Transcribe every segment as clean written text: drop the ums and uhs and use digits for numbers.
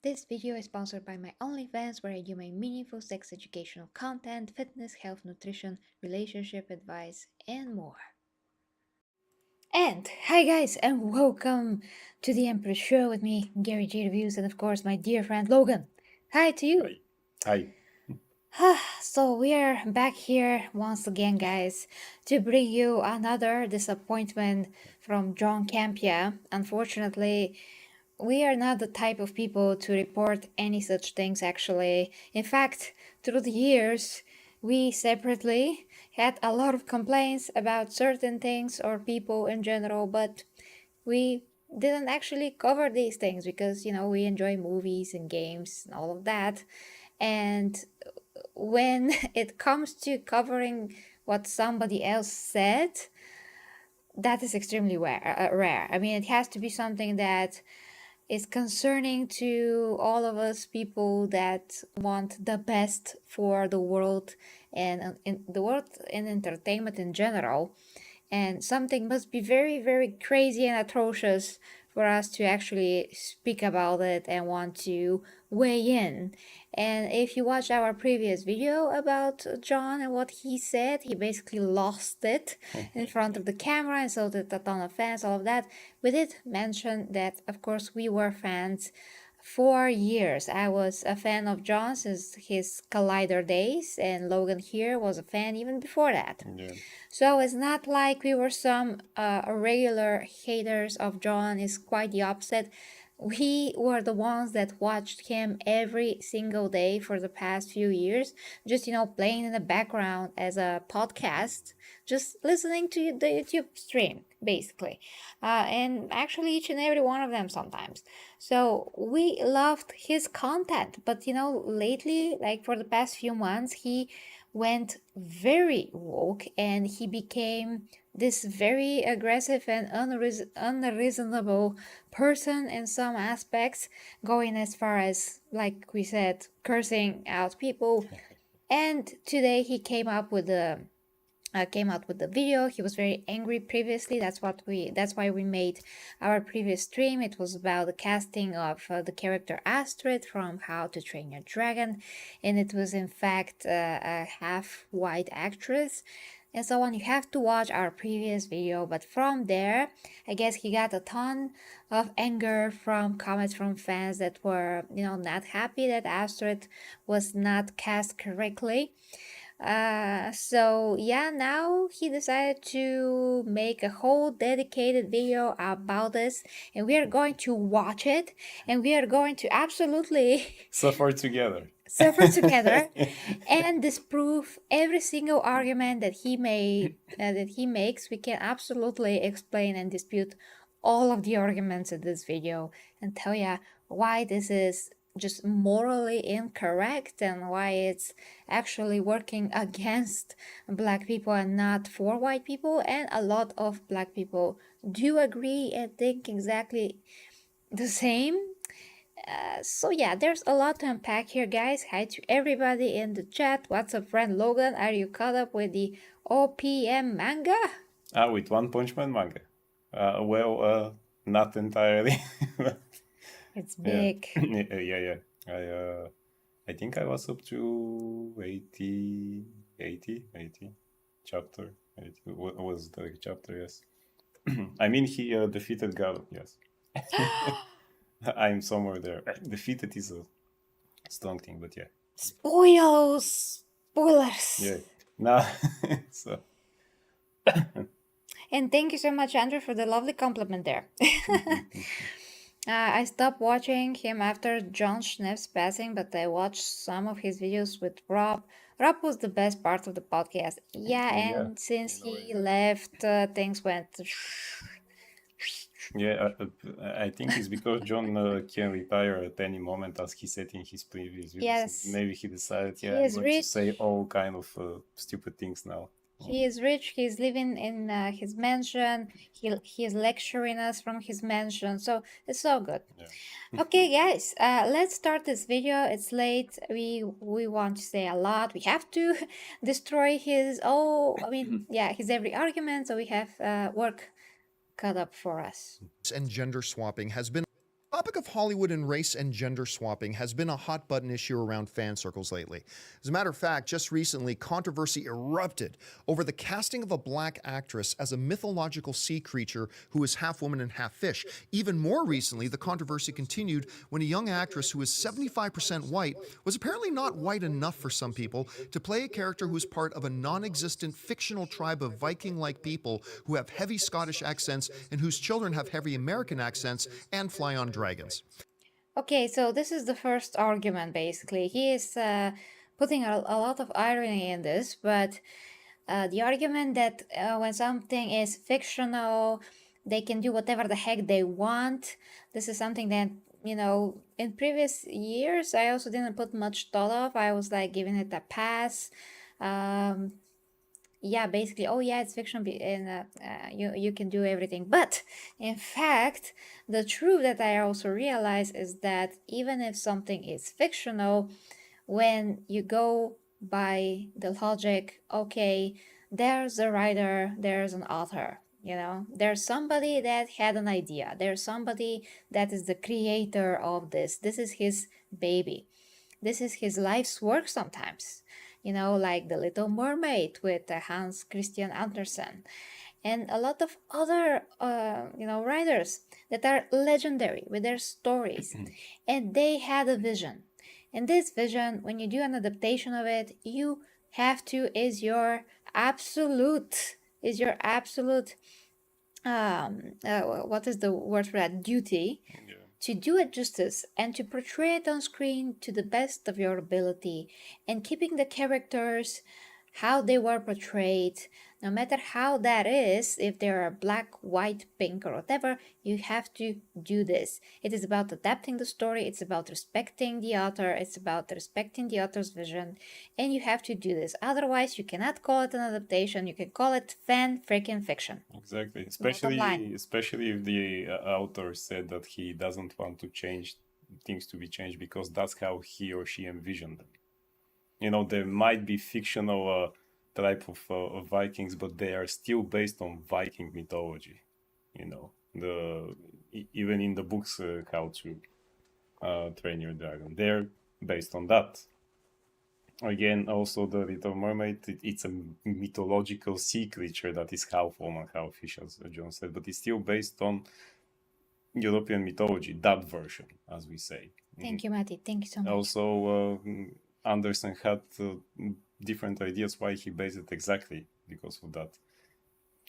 This video is sponsored by my OnlyFans, where I do my meaningful sex educational content, fitness, health, nutrition, relationship advice, and more. And hi guys, and welcome to the Emperor Show with me, Gary G Reviews, and of course my dear friend Logan. Hi to you. Hi. So we are back here once again, guys, to bring you another disappointment from John Campea. Unfortunately, we are not the type of people to report any such things, actually. In fact, through the years, we separately had a lot of complaints about certain things or people in general, but we didn't actually cover these things because, we enjoy movies and games and all of that. And when it comes to covering what somebody else said, that is extremely rare. I mean, it has to be something that is concerning to all of us people that want the best for the world and in the world and entertainment in general. And something must be very, very crazy and atrocious for us to actually speak about it and want to weigh in. And if you watched our previous video about John and what he said, he basically lost it in front of the camera, and so did a ton of fans, all of that. We did mention that, of course, we were fans for years. I was a fan of John since his Collider days, and Logan here was a fan even before that. Yeah. So it's not like we were some regular haters of John. It's quite the opposite. We were the ones that watched him every single day for the past few years, just playing in the background as a podcast, just listening to the YouTube stream, basically, and actually each and every one of them sometimes. So we loved his content, but lately, like for the past few months, he went very woke and he became this very aggressive and unreasonable person in some aspects, going as far as, like we said, cursing out people. And today he came out with the video. He was very angry previously. That's why we made our previous stream. It was about the casting of the character Astrid from How to Train Your Dragon, and it was in fact a half white actress and so on. You have to watch our previous video, but from there, I guess he got a ton of anger from comments from fans that were, not happy that Astrid was not cast correctly. So yeah, now he decided to make a whole dedicated video about this, and we are going to watch it, and we are going to absolutely Suffer together. And disprove every single argument that he makes. We can absolutely explain and dispute all of the arguments in this video and tell you why this is just morally incorrect and why it's actually working against black people and not for white people. And a lot of black people do agree and think exactly the same. So yeah, there's a lot to unpack here, guys. Hi to everybody in the chat. What's up, friend Logan? Are you caught up with the OPM manga? With One Punch Man manga. Not entirely. It's big. Yeah. I think I was up to 80 chapter. 80. What was the chapter? Yes. I mean, he defeated Galo. Yes. I'm somewhere there. Defeated is a strong thing, but yeah. Spoilers. Yeah. Nah. So. And thank you so much, Andrew, for the lovely compliment there. I stopped watching him after John Schneff's passing, but I watched some of his videos with Rob. Rob was the best part of the podcast. Yeah, and since he left, things went... Yeah, I think it's because John can retire at any moment, as he said in his previous videos. Yes. Maybe he decided, I'm going to say all kind of stupid things now. He is rich, he's living in his mansion, he is lecturing us from his mansion, so it's so good. Yeah. Okay, guys, let's start this video. It's late, we want to say a lot, we have to destroy his his every argument, so we have work cut up for us. And gender swapping has been topic of Hollywood and race and gender swapping has been a hot button issue around fan circles lately. As a matter of fact, just recently, controversy erupted over the casting of a black actress as a mythological sea creature who is half woman and half fish. Even more recently, the controversy continued when a young actress who is 75% white was apparently not white enough for some people to play a character who is part of a non-existent fictional tribe of Viking-like people who have heavy Scottish accents and whose children have heavy American accents and fly on dragons. Okay, so this is the first argument basically. He is putting a lot of irony in this, but the argument that when something is fictional, they can do whatever the heck they want. This is something that, in previous years, I also didn't put much thought of. I was like giving it a pass. Yeah, basically, oh yeah, it's fiction, and you can do everything. But in fact, the truth that I also realize is that even if something is fictional, when you go by the logic, okay, there's a writer, there's an author, there's somebody that had an idea, there's somebody that is the creator of this. This is his baby. This is his life's work sometimes, like The Little Mermaid with Hans Christian Andersen, and a lot of other, writers that are legendary with their stories, and they had a vision. And this vision, when you do an adaptation of it, you have to is your absolute what is the word for that, duty, to do it justice and to portray it on screen to the best of your ability, and keeping the characters how they were portrayed, no matter how that is, if they're black, white, pink, or whatever, you have to do this. It is about adapting the story, it's about respecting the author, it's about respecting the author's vision, and you have to do this. Otherwise, you cannot call it an adaptation, you can call it fan freaking fiction. Exactly, especially if the author said that he doesn't want to change things to be changed because that's how he or she envisioned them. There might be fictional type of Vikings, but they are still based on Viking mythology. Even in the books, How to Train Your Dragon, they're based on that. Again, also the Little Mermaid, it's a mythological sea creature that is half woman, half fish, as John said, but it's still based on European mythology, that version, as we say. Thank you, Matti. Thank you so much. Also, Anderson had different ideas why he based it exactly because of that.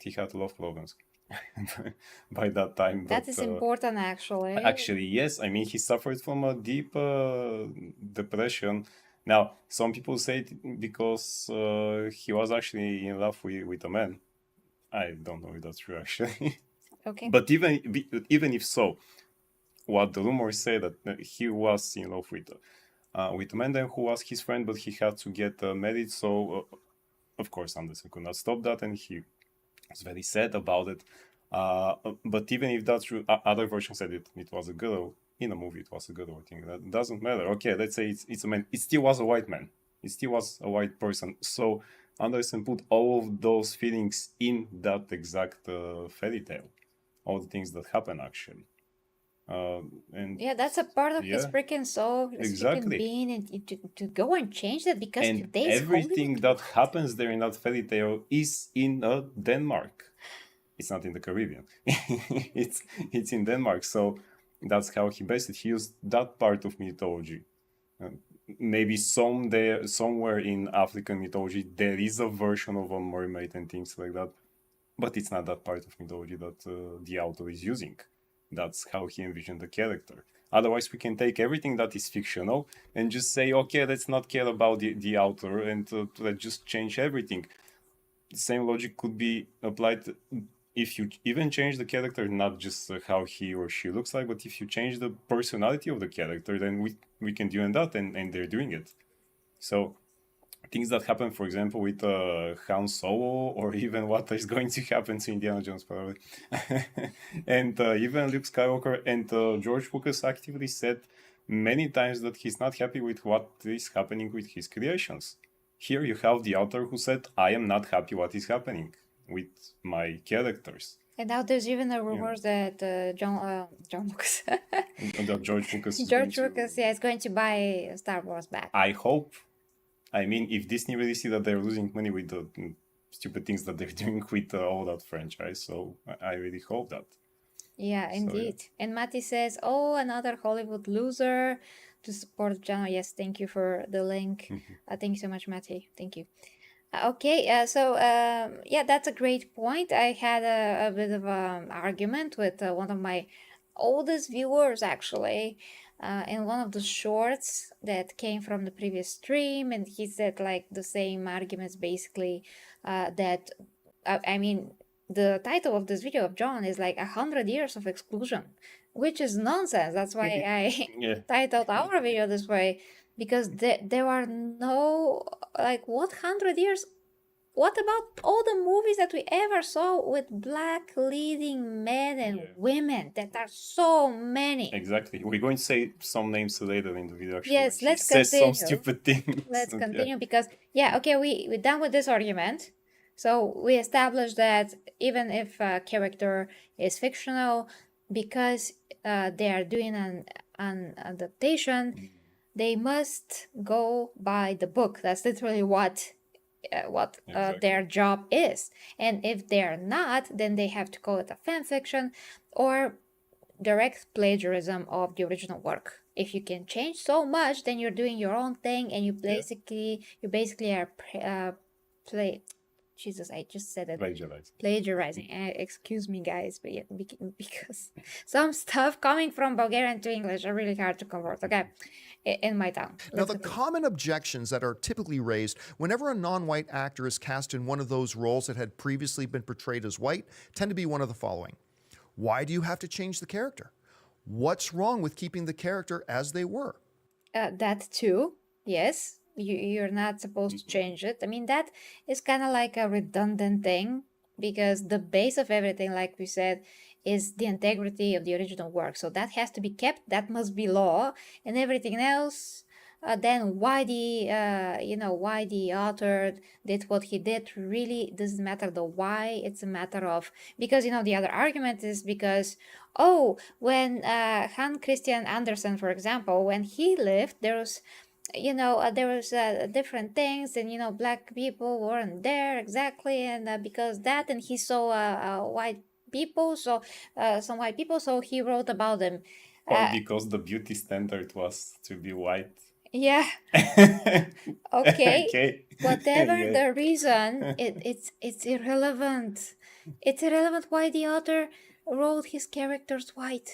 He had love problems by that time. That is important, actually. Actually, yes. I mean, he suffered from a deep depression. Now, some people say it because he was actually in love with a man. I don't know if that's true, actually. Okay. But even if so, what the rumors say that he was in love with a man then who was his friend, but he had to get married. So, of course, Anderson could not stop that, and he was very sad about it. But even if that's true, other versions said it was a girl. In a movie, it was a girl. I think that doesn't matter. Okay, let's say it's a man. It still was a white man. It still was a white person. So Anderson put all of those feelings in that exact fairy tale. All the things that happen, actually. And yeah, that's a part of his freaking soul, his freaking being, and to go and change that because today's everything that happens there in that fairy tale is in Denmark. It's not in the Caribbean. it's in Denmark. So that's how he based it. He used that part of mythology. Maybe somewhere in African mythology there is a version of a mermaid and things like that, but it's not that part of mythology that the author is using. That's how he envisioned the character. Otherwise, we can take everything that is fictional and just say, okay, let's not care about the author and let's just change everything. The same logic could be applied if you even change the character, not just how he or she looks like, but if you change the personality of the character, then we can do that, and they're doing it. So things that happen, for example, with Han Solo, or even what is going to happen to Indiana Jones, probably. And even Luke Skywalker, and George Lucas actively said many times that he's not happy with what is happening with his creations. Here you have the author who said, I am not happy what is happening with my characters. And now there's even a know. rumors that John Lucas, That George Lucas is George going Lucas, to. yeah, is going to buy Star Wars back. I hope. I mean, if Disney really see that they're losing money with the stupid things that they're doing with all that franchise, so I really hope that. Yeah, So, indeed. And Mati says, "Oh, another Hollywood loser to support the channel." Yes, thank you for the link. Thank you so much, Mati. Thank you. Okay, yeah, that's a great point. I had a bit of an argument with one of my oldest viewers, actually, in one of the shorts that came from the previous stream, and he said like the same arguments basically, that I mean, the title of this video of John is like 100 years of exclusion, which is nonsense. That's why I yeah. titled our video this way, because there are no, like, what 100 years? What about all the movies that we ever saw with black leading men and Yeah. women? That are so many. Exactly. We're going to say some names later in the video. Actually, Yes, when he let's says some continue. stupid things. Let's Okay. continue because, yeah, okay, we're done with this argument. So we established that even if a character is fictional, because they are doing an adaptation, they must go by the book. That's literally what Exactly. their job is. And if they're not, then they have to call it a fan fiction or direct plagiarism of the original work. If you can change so much, then you're doing your own thing, and you basically are Jesus, I just said it. Plagiarizing. Excuse me, guys, but yeah, because some stuff coming from Bulgarian to English are really hard to convert. Okay, in my tongue. Now, the common objections that are typically raised whenever a non-white actor is cast in one of those roles that had previously been portrayed as white tend to be one of the following. Why do you have to change the character? What's wrong with keeping the character as they were? That too, yes. You're not supposed to change it. I mean, that is kind of like a redundant thing, because the base of everything, like we said, is the integrity of the original work. So that has to be kept. That must be law, and everything else. Then why why the author did what he did really doesn't matter. The why, it's a matter of, because the other argument is because, oh, when Hans Christian Andersen, for example, when he lived, there was different things, and black people weren't there exactly, and because that, and he saw white people, so some white people, so he wrote about them. Or because the beauty standard was to be white. Yeah. Okay. Okay. Whatever Yeah. the reason, it's irrelevant. It's irrelevant why the author wrote his characters white.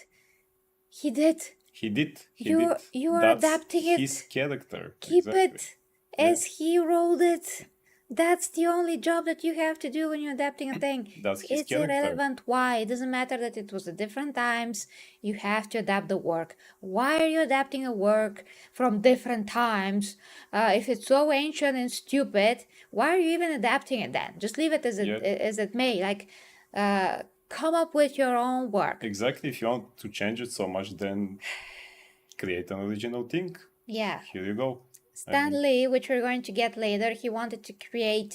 He did. He did. You are That's adapting it. his character. Keep Exactly. it as he wrote it. That's the only job that you have to do when you're adapting a thing. That's his It's character. irrelevant why. It doesn't matter that it was at different times. You have to adapt the work. Why are you adapting a work from different times? If it's so ancient and stupid, why are you even adapting it then? Just leave it as it may. Like, come up with your own work. Exactly. If you want to change it so much, then create an original thing. Yeah. Here you go. Stan Lee, which we're going to get later, he wanted to create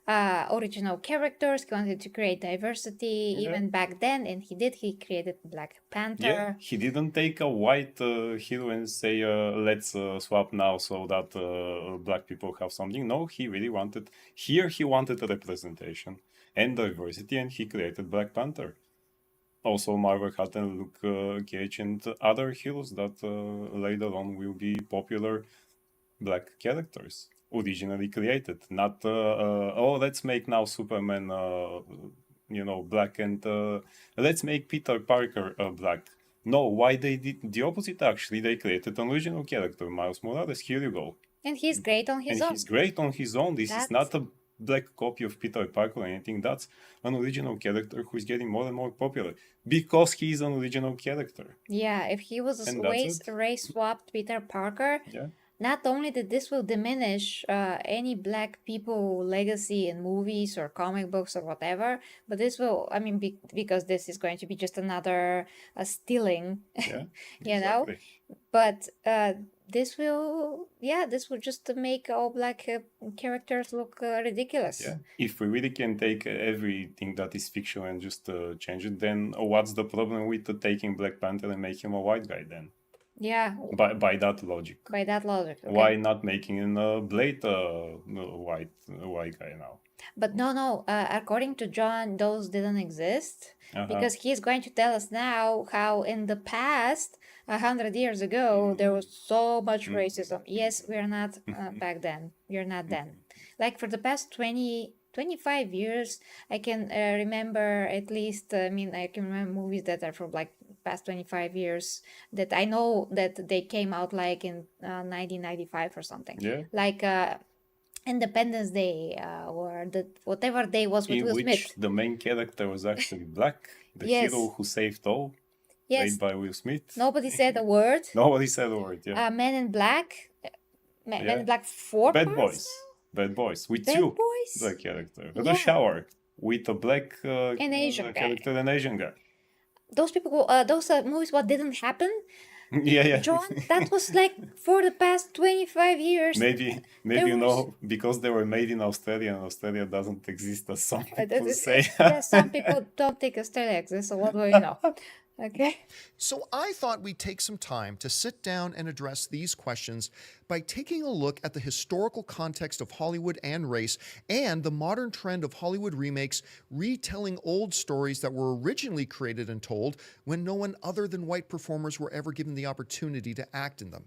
original characters. He wanted to create diversity even back then, and he did. He created Black Panther. Yeah, he didn't take a white hero and say, let's swap now so that black people have something. No, he really wanted, he wanted a representation and diversity, and he created Black Panther. Also, Marvel had Luke Cage and other heroes that later on will be popular black characters, originally created. Not, let's make now Superman, black, and let's make Peter Parker black. No, why they did the opposite, actually. They created an original character, Miles Morales. Here you go. And he's great on his own. And he's great on his own. This is not a black copy of Peter Parker or anything. That's an original character who's getting more and more popular because he's an original character. Yeah, if he was a race swapped Peter Parker, not only that this will diminish any black people legacy in movies or comic books or whatever, but this will, because this is going to be just another stealing, Yeah, you know? but this will just make all black characters look ridiculous. Yeah. If we really can take everything that is fiction and just change it, then what's the problem with taking Black Panther and make him a white guy then? Yeah, By that logic. by that logic. Okay. Why not making a Blade white guy now? But no, according to John, those didn't exist because he's going to tell us now how in the past, 100 years ago, there was so much racism. Yes, we're not back then. You're not then. Like for the past 25 years, I can remember at least, I can remember movies that are from like past 25 years that I know that they came out like in 1995 or something. Yeah. Like Independence Day or whatever day was with In Will which Smith. the main character was actually black, the Yes. hero who saved all, Yes, played by Will Smith. nobody said a word. Nobody said a word. Yeah. Men in Black, Men Yeah. in Black 4 Bad parts Boys. Bad Boys with now? two Bad Boys? black character. Yeah. The Shower with a black An Asian guy. character, an Asian guy. Those people, those movies, what didn't happen? Yeah. John, that was like for the past 25 years. Maybe There you was- know, because they were made in Australia and Australia doesn't exist, as some people That- say. yeah, some people don't think Australia exists, so what do you know? Okay. So I thought we'd take some time to sit down and address these questions by taking a look at the historical context of Hollywood and race and the modern trend of Hollywood remakes retelling old stories that were originally created and told when no one other than white performers were ever given the opportunity to act in them.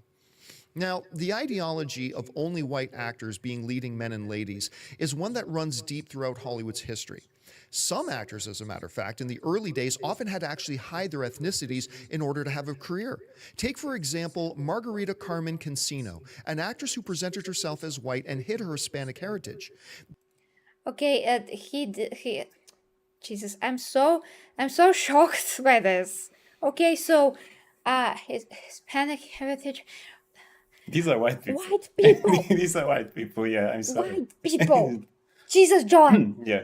Now, the ideology of only white actors being leading men and ladies is one that runs deep throughout Hollywood's history. Some actors, as a matter of fact, in the early days often had to actually hide their ethnicities in order to have a career. Take, for example, Margarita Carmen Cancino, an actress who presented herself as white and hid her Hispanic heritage. Okay, Jesus, I'm so shocked by this. Okay, so Hispanic heritage, These are white people. white people, These are white people. Yeah, I'm sorry. white people. Jesus, John, Yeah.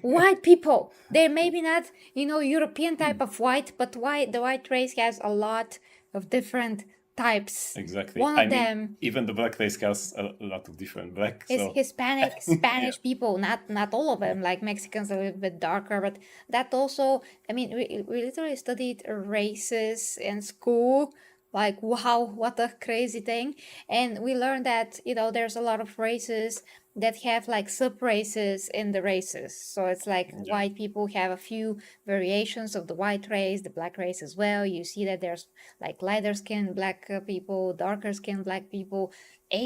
white people. They're maybe not, European type of white, but the white race has a lot of different types. Exactly. One I of mean, them even the black race has a lot of different black. is So Hispanic, Spanish people, not all of them, like Mexicans are a little bit darker, but that also, we literally studied races in school, like, wow, what a crazy thing. And we learned that, there's a lot of races that have like sub races in the races. So it's like white people have a few variations of the white race, the black race as well. You see that there's like lighter skinned black people, darker skinned black people. The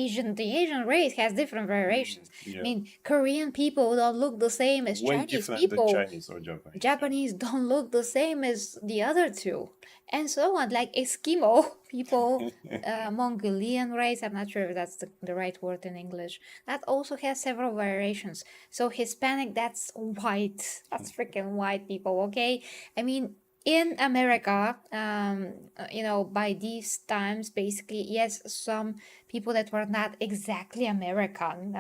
Asian race has different variations. yeah. Korean people don't look the same as way Chinese different people. than Chinese or Japanese. Japanese don't look the same as the other two, and so on. Like Eskimo people, Mongolian race, I'm not sure if that's the right word in English, that also has several variations. So Hispanic, that's white. That's freaking white people, okay? In America, by these times, basically, yes, some people that were not exactly American,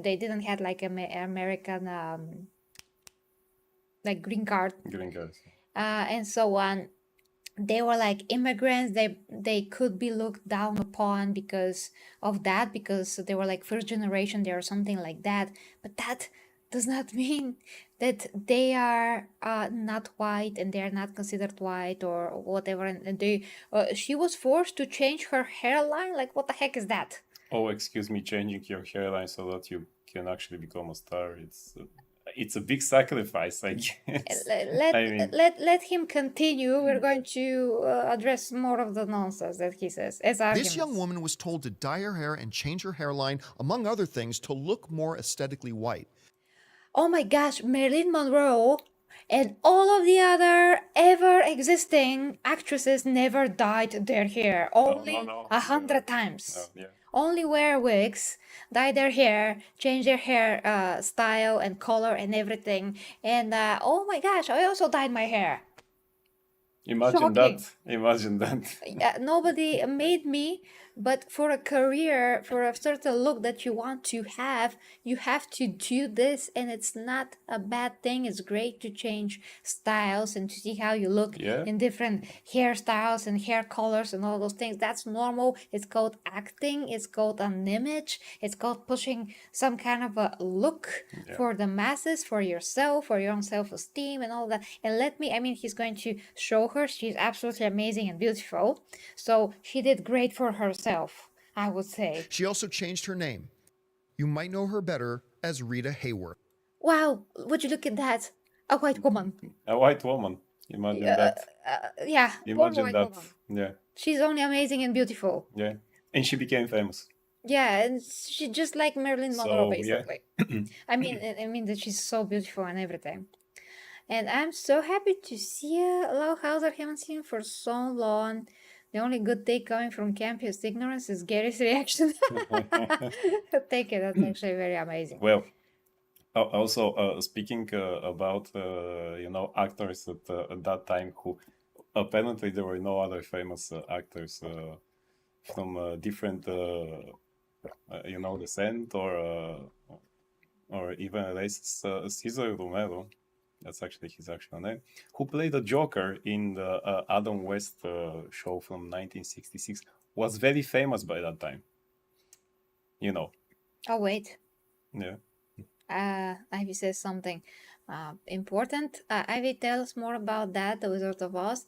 they didn't have like American, like green card, Green cards. and so on. They were like immigrants. They could be looked down upon because of that, because they were like first generation there or something like that. But that does not mean that they are not white and they are not considered white or whatever. And she was forced to change her hairline. Like, what the heck is that? Oh, excuse me, changing your hairline so that you can actually become a star. It's a big sacrifice, I guess. Let him continue. We're going to address more of the nonsense that he says as arguments. This young woman was told to dye her hair and change her hairline, among other things, to look more aesthetically white. Oh my gosh, Marilyn Monroe and all of the other ever existing actresses never dyed their hair. Only no. 100 times. Oh, yeah. Only wear wigs, dye their hair, change their hair style and color and everything. And oh my gosh, I also dyed my hair. Imagine Shocking. that. Imagine that. Nobody made me, but for a career, for a certain look that you want to have, you have to do this, and it's not a bad thing. It's great to change styles and to see how you look Yeah. in different hairstyles and hair colors and all those things. That's normal. It's called acting, it's called an image, it's called pushing some kind of a look Yeah. for the masses, for yourself, for your own self-esteem and all that. And I mean, he's going to show her she's absolutely amazing and beautiful. So she did great for herself, I would say. She also changed her name. You might know her better as Rita Hayworth. Wow, would you look at that? A white woman. A white woman. Imagine Uh, that. yeah, poor Imagine white that. woman. Yeah. She's only amazing and beautiful. Yeah. And she became famous. Yeah, and she just like Marilyn Monroe, So yeah. basically. I mean that she's so beautiful and everything. And I'm so happy to see Lau Hauser. Haven't seen him for so long. The only good take coming from Campea's ignorance is Gary's reaction. Take it. That's actually very amazing. Well, also speaking about actors at that time who apparently there were no other famous actors from different descent or even races. Cesar Romero, that's actually his actual name, who played the Joker in the Adam West show from 1966, was very famous by that time. You know. Oh, wait. Yeah. Ivy says something important. Ivy, tell us more about that, The Wizard of Oz.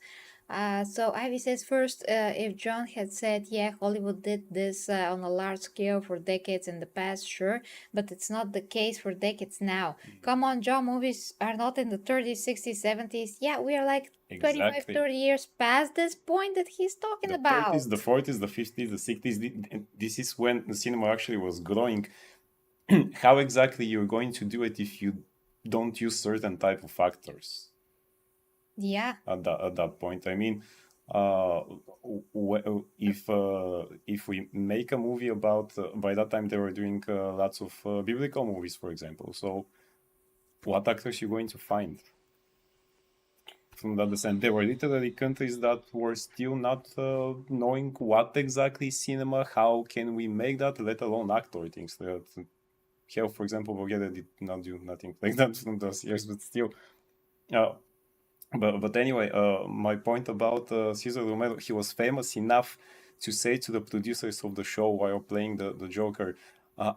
So Ivy says first, if John had said, yeah, Hollywood did this on a large scale for decades in the past, sure, but it's not the case for decades now. Come on, John, movies are not in the 30s, 60s, 70s. Yeah, we are like 25, Exactly. 30 years past this point that he's talking The about. 30s, the 40s, the 50s, the 60s, this is when the cinema actually was growing. How exactly you're going to do it if you don't use certain type of factors? Yeah. At that point, I mean, if we make a movie about by that time they were doing lots of biblical movies, for example. So, what actors you going to find from that descent? There were literally countries that were still not knowing what exactly is cinema. How can we make that? Let alone actor things. Here, for example, Bulgaria did not do nothing like that from those years, but still. But anyway, my point about Cesar Romero, he was famous enough to say to the producers of the show while playing the Joker,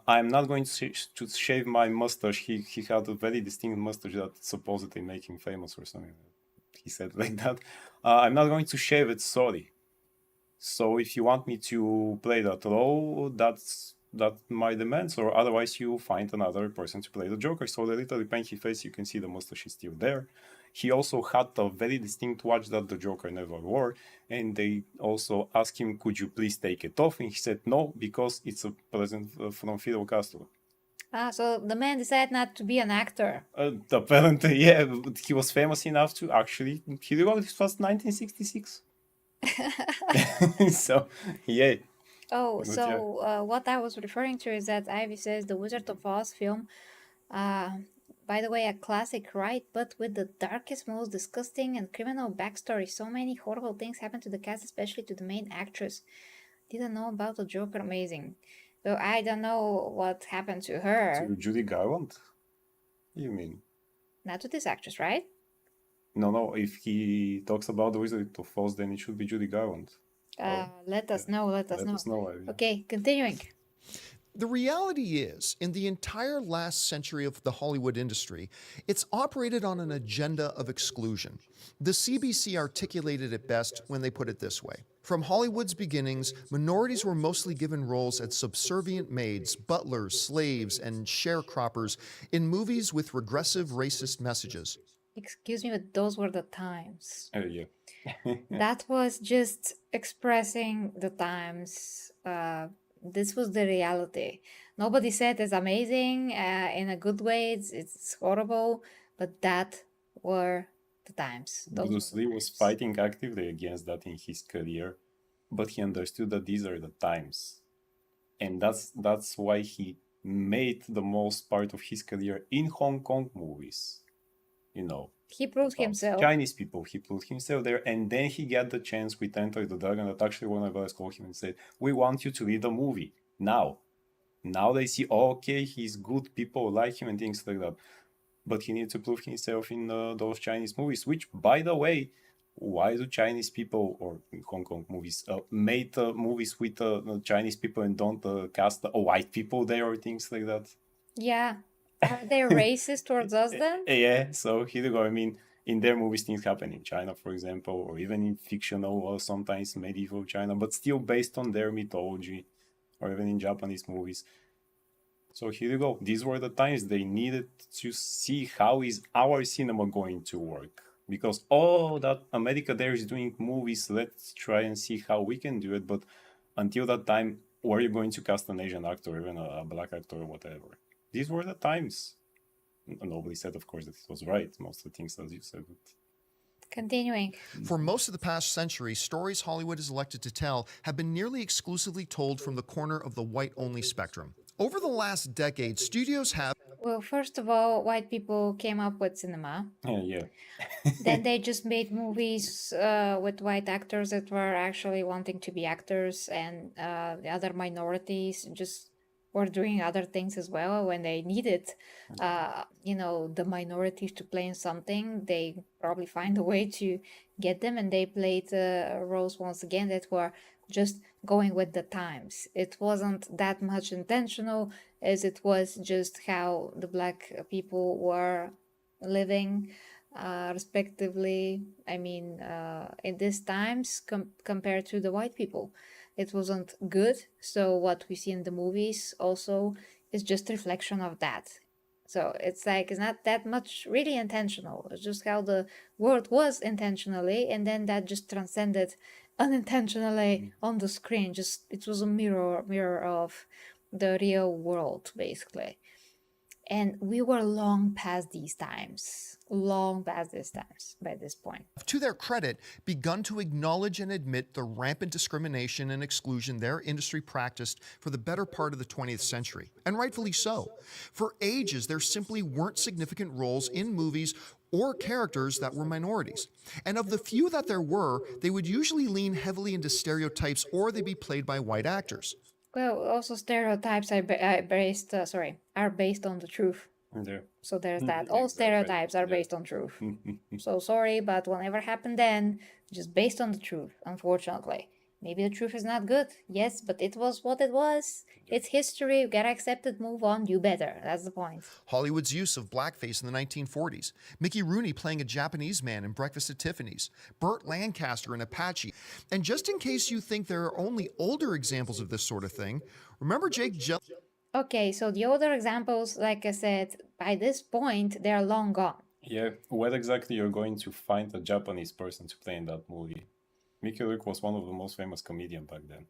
I'm not going to shave my mustache. He had a very distinct mustache that supposedly make him famous or something. He said like that. I'm not going to shave it, sorry. So if you want me to play that role, that's my demands, or otherwise you find another person to play the Joker. So the little painted face, you can see the mustache is still there. He also had a very distinct watch that the Joker never wore, and they also asked him, could you please take it off? And he said no, because it's a present from Fidel Castro. So the man decided not to be an actor. Apparently, yeah, but he was famous enough to actually, he wrote this was 1966. So, yeah. Oh, But so what I was referring to is that Ivy says the Wizard of Oz film, by the way, a classic, right? But with the darkest, most disgusting and criminal backstory. So many horrible things happened to the cast, especially to the main actress. Didn't know about the Joker, amazing. So I don't know what happened to her. To Judy Garland? You mean? Not to this actress, right? No. If he talks about the Wizard of Oz, then it should be Judy Garland. Let us know. Let us know. Ivy. Okay, continuing. The reality is, in the entire last century of the Hollywood industry, it's operated on an agenda of exclusion. The CBC articulated it best when they put it this way. From Hollywood's beginnings, minorities were mostly given roles as subservient maids, butlers, slaves, and sharecroppers in movies with regressive racist messages. Excuse me, but those were the times. Yeah. That was just expressing the times. This was the reality. Nobody said it's amazing in a good way. It's horrible, but that were the times. Bruce Lee was fighting actively against that in his career, but he understood that these are the times, and that's why he made the most part of his career in Hong Kong movies. you know, He proved about himself. Chinese people. He put himself there, and then he got the chance with Enter the Dragon that actually one of us called him and said, "We want you to lead the movie now." Now they see, oh, okay, he's good, people like him and things like that. But he needs to prove himself in those Chinese movies, which, by the way, why do Chinese people or Hong Kong movies made movies with Chinese people and don't cast white people there or things like that? Yeah. Are they racist towards us then? Yeah, so here you go. I mean, in their movies, things happen in China, for example, or even in fictional or sometimes medieval China, but still based on their mythology, or even in Japanese movies. So here you go. These were the times they needed to see how is our cinema going to work. Because all that America there is doing movies, let's try and see how we can do it. But until that time, were you going to cast an Asian actor, even a black actor or whatever? These were the times. Nobody said, of course, that it was right. Most of the things, as you said. But Continuing. For most of the past century, stories Hollywood is elected to tell have been nearly exclusively told from the corner of the white-only spectrum. Over the last decade, studios have Well, first of all, white people came up with cinema. yeah. Then they just made movies with white actors that were actually wanting to be actors, and the other minorities just were doing other things as well when they needed, the minorities to play in something. They probably find a way to get them, and they played roles once again that were just going with the times. It wasn't that much intentional as it was just how the black people were living respectively. I mean, in these times compared to the white people, it wasn't good. So what we see in the movies also is just a reflection of that. So it's like it's not that much really intentional. It's just how the world was intentionally, and then that just transcended unintentionally on the screen. Just it was a mirror of the real world, basically. And we were long past these times, by this point. to their credit, begun to acknowledge and admit the rampant discrimination and exclusion their industry practiced for the better part of the 20th century, and rightfully so. For ages, there simply weren't significant roles in movies or characters that were minorities. And of the few that there were, they would usually lean heavily into stereotypes or they'd be played by white actors. Well, also stereotypes are based on the truth. There. So there's that. All Exactly. stereotypes are Yeah. based on truth. So sorry, but whatever happened then, just based on the truth, unfortunately. Maybe the truth is not good. Yes, but it was what it was. It's history. You gotta accept it, move on, do better. That's the point. Hollywood's use of blackface in the 1940s, Mickey Rooney playing a Japanese man in Breakfast at Tiffany's, Burt Lancaster in Apache. And just in case you think there are only older examples of this sort of thing, remember Jake Gyllenhaal? Okay, so the other examples, like I said, by this point, they're long gone. Yeah, where exactly you're going to find a Japanese person to play in that movie? Mickey Rourke was one of the most famous comedians back then.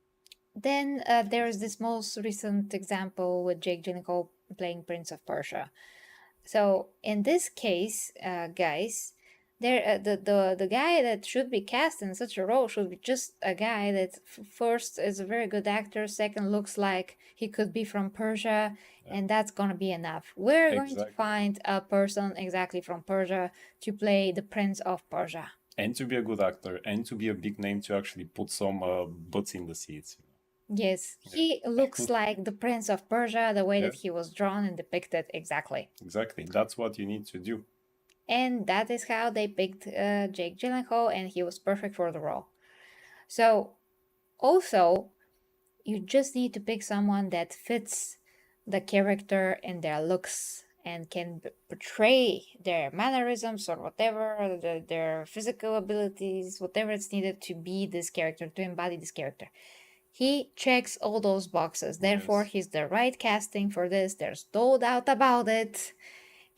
Then there is this most recent example with Jake Gyllenhaal playing Prince of Persia. So in this case, guys, the guy that should be cast in such a role should be just a guy that first is a very good actor, second looks like he could be from Persia, and that's gonna be enough. We're going to Exactly. find a person exactly from Persia to play the Prince of Persia. And to be a good actor, and to be a big name to actually put some butts in the seats. Yes, he looks like the Prince of Persia, the way Yeah. that he was drawn and depicted exactly. Exactly, that's what you need to do. And that is how they picked Jake Gyllenhaal, and he was perfect for the role. So, also, you just need to pick someone that fits the character and their looks and can portray their mannerisms or whatever, their physical abilities, whatever it's needed to be this character, to embody this character. He checks all those boxes. Therefore, Yes. he's the right casting for this. There's no doubt about it.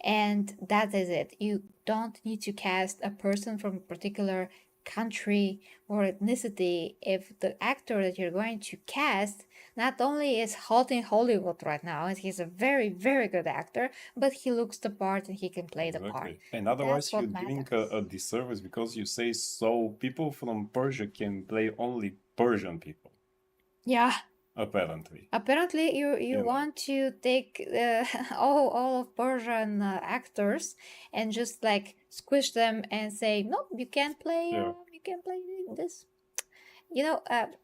And that is it. You don't need to cast a person from a particular country or ethnicity if the actor that you're going to cast not only is hot in Hollywood right now, and he's a very, very good actor, but he looks the part and he can play the part. Exactly. And otherwise, That's what you're doing matters. a disservice because you say so. People from Persia can play only Persian people. Yeah, Apparently. Apparently, you You know. want to take all of Persian actors and just like squish them and say, nope, Yeah. you can't play this.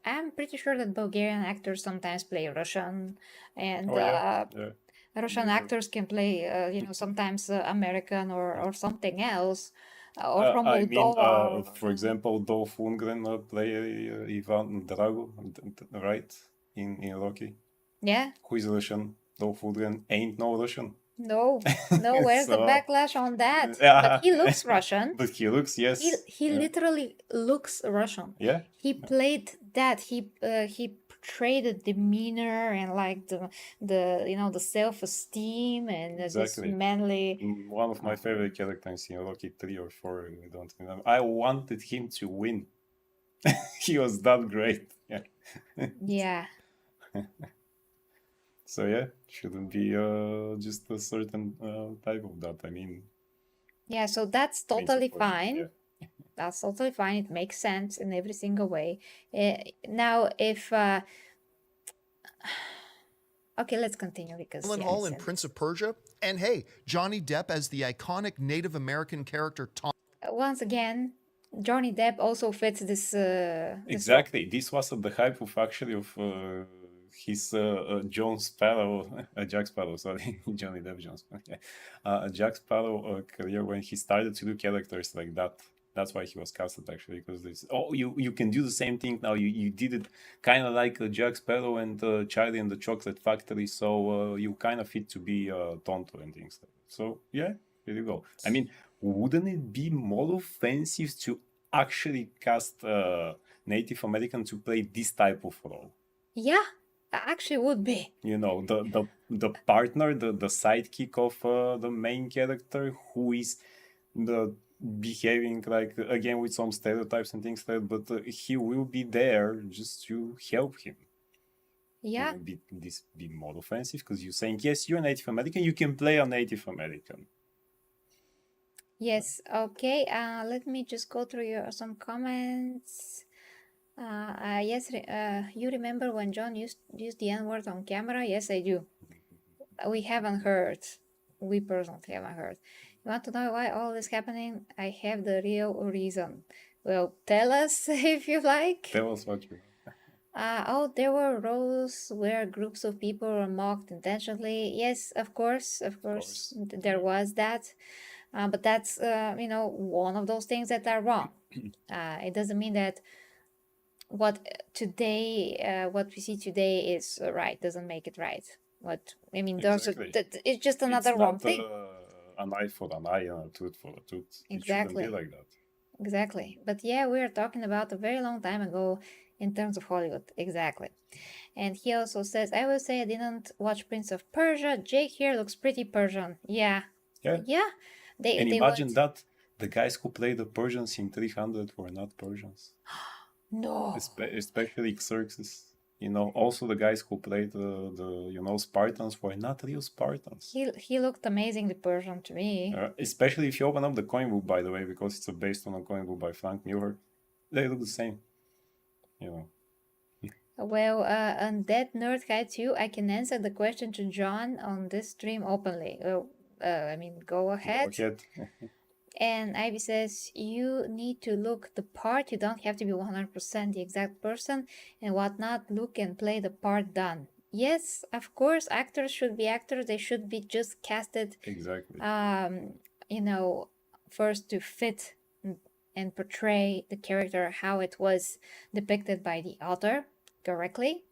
I'm pretty sure that Bulgarian actors sometimes play Russian, and Oh yeah. Yeah. Russian Usually. actors can play, sometimes American or something else, or from I mean, Moldova. for example, Dolph Lundgren play Ivan Drago, right? In Rocky. Yeah, Who is Russian? Dolph Lundgren ain't no Russian. no, no. Where's the So, backlash on that? But yeah. he looks Russian. But he looks, He yes. he literally looks Russian. Yeah. He played that. He portrayed the demeanor and like the self-esteem and this Exactly. manly. One of my favorite characters in Rocky 3 or 4, I don't remember. I wanted him to win. He was that great. Yeah. Yeah. So yeah, shouldn't be just a certain type of that. I mean, Yeah, so that's means totally of course, fine. yeah. That's totally fine. It makes sense in every single way. Now, if okay, let's continue because Hall in Prince of Persia, and hey, Johnny Depp as the iconic Native American character Tom. once again, Johnny Depp also fits this. This role. Exactly. This was at the hype of actually of his John Sparrow, Jack Sparrow, sorry, Johnny Depp John Sparrow. Yeah. Jack Sparrow career when he started to do characters like that. That's why he was casted actually, because this. Oh, you can do the same thing now. You did it kind of like Jack Sparrow and Charlie and the Chocolate Factory, so you kind of fit to be Tonto and things like that. So yeah, here you go. I mean, wouldn't it be more offensive to actually cast Native American to play this type of role? Yeah, actually would be. You know, the partner, the sidekick of the main character, who is the behaving like again with some stereotypes and things like that, but he will be there just to help him. Yeah. Wouldn't this be more offensive? Because you're saying, yes, you're Native American, you can play a Native American. Yes. Okay. Let me just go through some comments. Yes. You remember when John used the N-word on camera? Yes, I do. We haven't heard. We personally haven't heard. You want to know why all this happening? I have the real reason. Well, tell us if you like. Tell us what you. There were roles where groups of people were mocked intentionally. Yes, of course. There was that. But that's, one of those things that are wrong. It doesn't mean that what we see today is right. Doesn't make it right. Exactly. It's just another it's wrong not, thing. An eye for an eye and a tooth for a tooth. Exactly. It shouldn't be like that. Exactly. But yeah, we're talking about a very long time ago in terms of Hollywood. Exactly. And he also says, I will say I didn't watch Prince of Persia. Jake here looks pretty Persian. Yeah. Yeah. Yeah. And imagine that the guys who play the Persians in 300 were not Persians. No. Especially Xerxes. Also the guys who played the Spartans were not real Spartans. He looked amazingly Persian to me. Especially if you open up the coin book, by the way, because it's based on a coin book by Frank Muir. They look the same. Well, on that Nerd Guy too, I can answer the question to John on this stream openly. Go ahead. Go ahead. And Ivy says, you need to look the part. You don't have to be 100% the exact person and whatnot. Look and play the part done. Yes, of course, actors should be actors. They should be just casted. Exactly. First to fit and portray the character how it was depicted by the author correctly.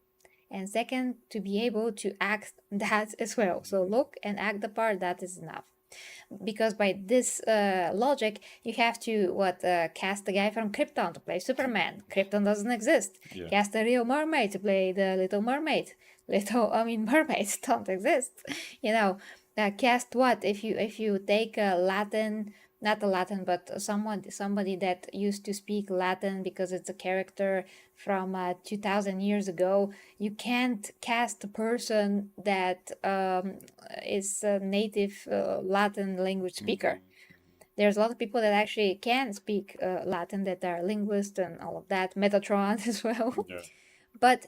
And second, to be able to act that as well. So look and act the part, that is enough. Because by this logic, you have to cast the guy from Krypton to play Superman. Krypton doesn't exist. Yeah. Cast a real mermaid to play the Little Mermaid. Mermaids don't exist. Cast what if you take a Latin, not a Latin, but somebody that used to speak Latin because it's a character from 2000 years ago. You can't cast a person that is a native Latin language speaker. There's a lot of people that actually can speak Latin that are linguists and all of that, Metatron as well. Yeah. But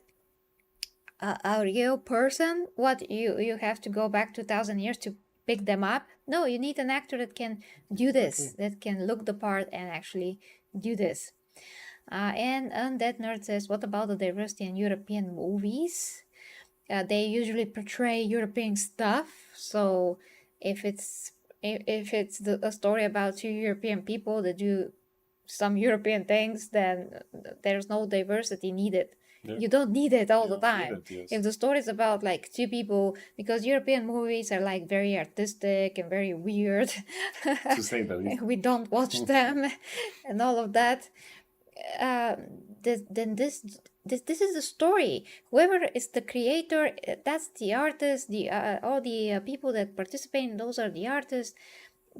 a real person. What, you have to go back 2,000 years to pick them up? No, you need an actor that can do this, Exactly. that can look the part and actually do this. And Undead Nerd says, what about the diversity in European movies? They usually portray European stuff. So if it's a story about two European people that do some European things, then there's no diversity needed. Yeah. You don't need it all You the don't need time. it, yes. If the story is about like two people, because European movies are like very artistic and very weird, To say the least. we don't watch them and all of that. Then this is the story. Whoever is the creator, that's the artist. The all the people that participate, those are the artists.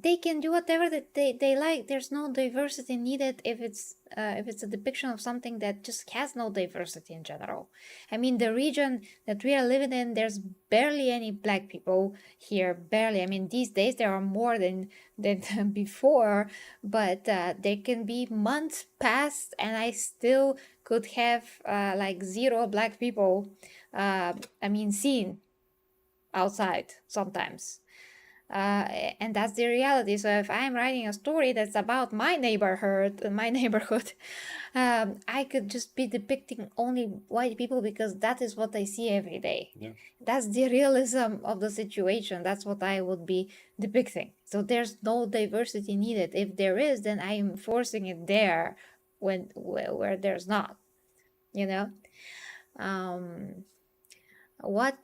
They can do whatever that they like. There's no diversity needed if it's a depiction of something that just has no diversity in general. I mean, the region that we are living in, there's barely any black people here, barely. I mean, these days there are more than before, but there can be months past and I still could have like 0 black people seen outside sometimes. And that's the reality. So if I'm writing a story that's about my neighborhood, I could just be depicting only white people because that is what I see every day. Yeah. That's the realism of the situation. That's what I would be depicting. So there's no diversity needed. If there is, then I'm forcing it there where there's not. You know? What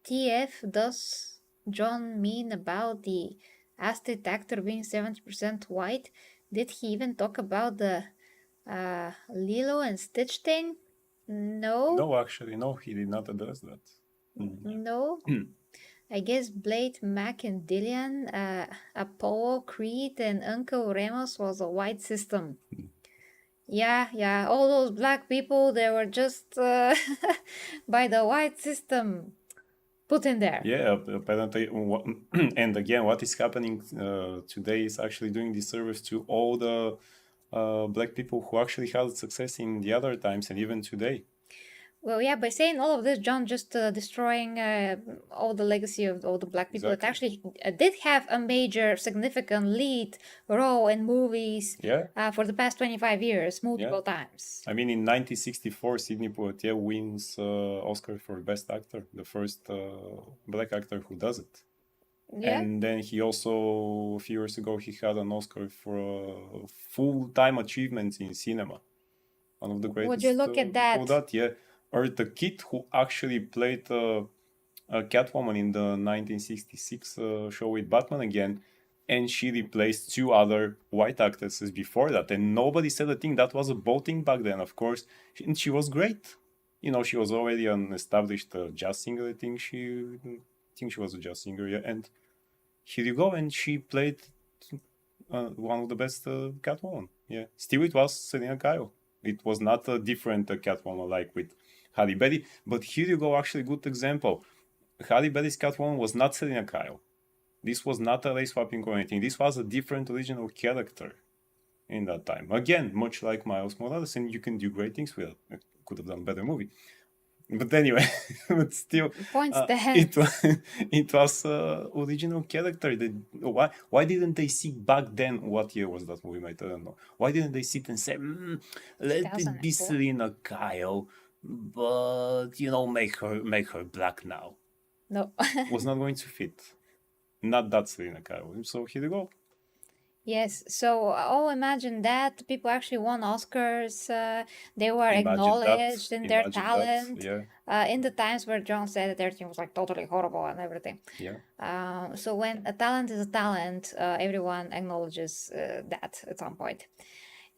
TF does John mean about the Aztec actor being 70% white? Did he even talk about the Lilo and Stitch thing? No. No, actually, no, he did not address that. No. I guess Blade, Mac, and Dillian, Apollo, Creed, and Uncle Remus was a white system. Yeah, all those black people, they were just by the white system put in there. Yeah, apparently, and again, what is happening today is actually doing disservice to all the black people who actually had success in the other times and even today. Well, yeah, by saying all of this, John just destroying all the legacy of all the black people that actually did have a major, significant lead role in movies for the past 25 years, multiple times. I mean, in 1964, Sidney Poitier wins Oscar for Best Actor, the first black actor who does it. Yeah. And then he also, a few years ago, he had an Oscar for full-time achievements in cinema. One of the greatest. Would you look at that? Or the kid who actually played Catwoman in the 1966 show with Batman again, and she replaced 2 other white actresses before that, and nobody said a thing. That was a voting back then, of course, and she was great. You know, she was already an established jazz singer. I think she was a jazz singer, yeah. And here you go, and she played one of the best Catwoman. Yeah, still it was Selena Kyle. It was not a different Catwoman like with Halle Berry, but here you go, actually good example. Halle Berry's Catwoman was not Selena Kyle. This was not a race swapping or anything. This was a different original character in that time. Again, much like Miles Morales, and you can do great things with it. Could have done a better movie. But anyway, but still, it was original character. Why didn't they see back then? What year was that movie? I don't know. Why didn't they sit and say, let it be Selena Kyle, but make her black now? No, was not going to fit. Not that Selena Kyle. So here you go. Yes, so imagine that people actually won Oscars. They were acknowledged in their talent. In the times where John said that everything was like totally horrible and everything. Yeah. So when a talent is a talent, everyone acknowledges that at some point.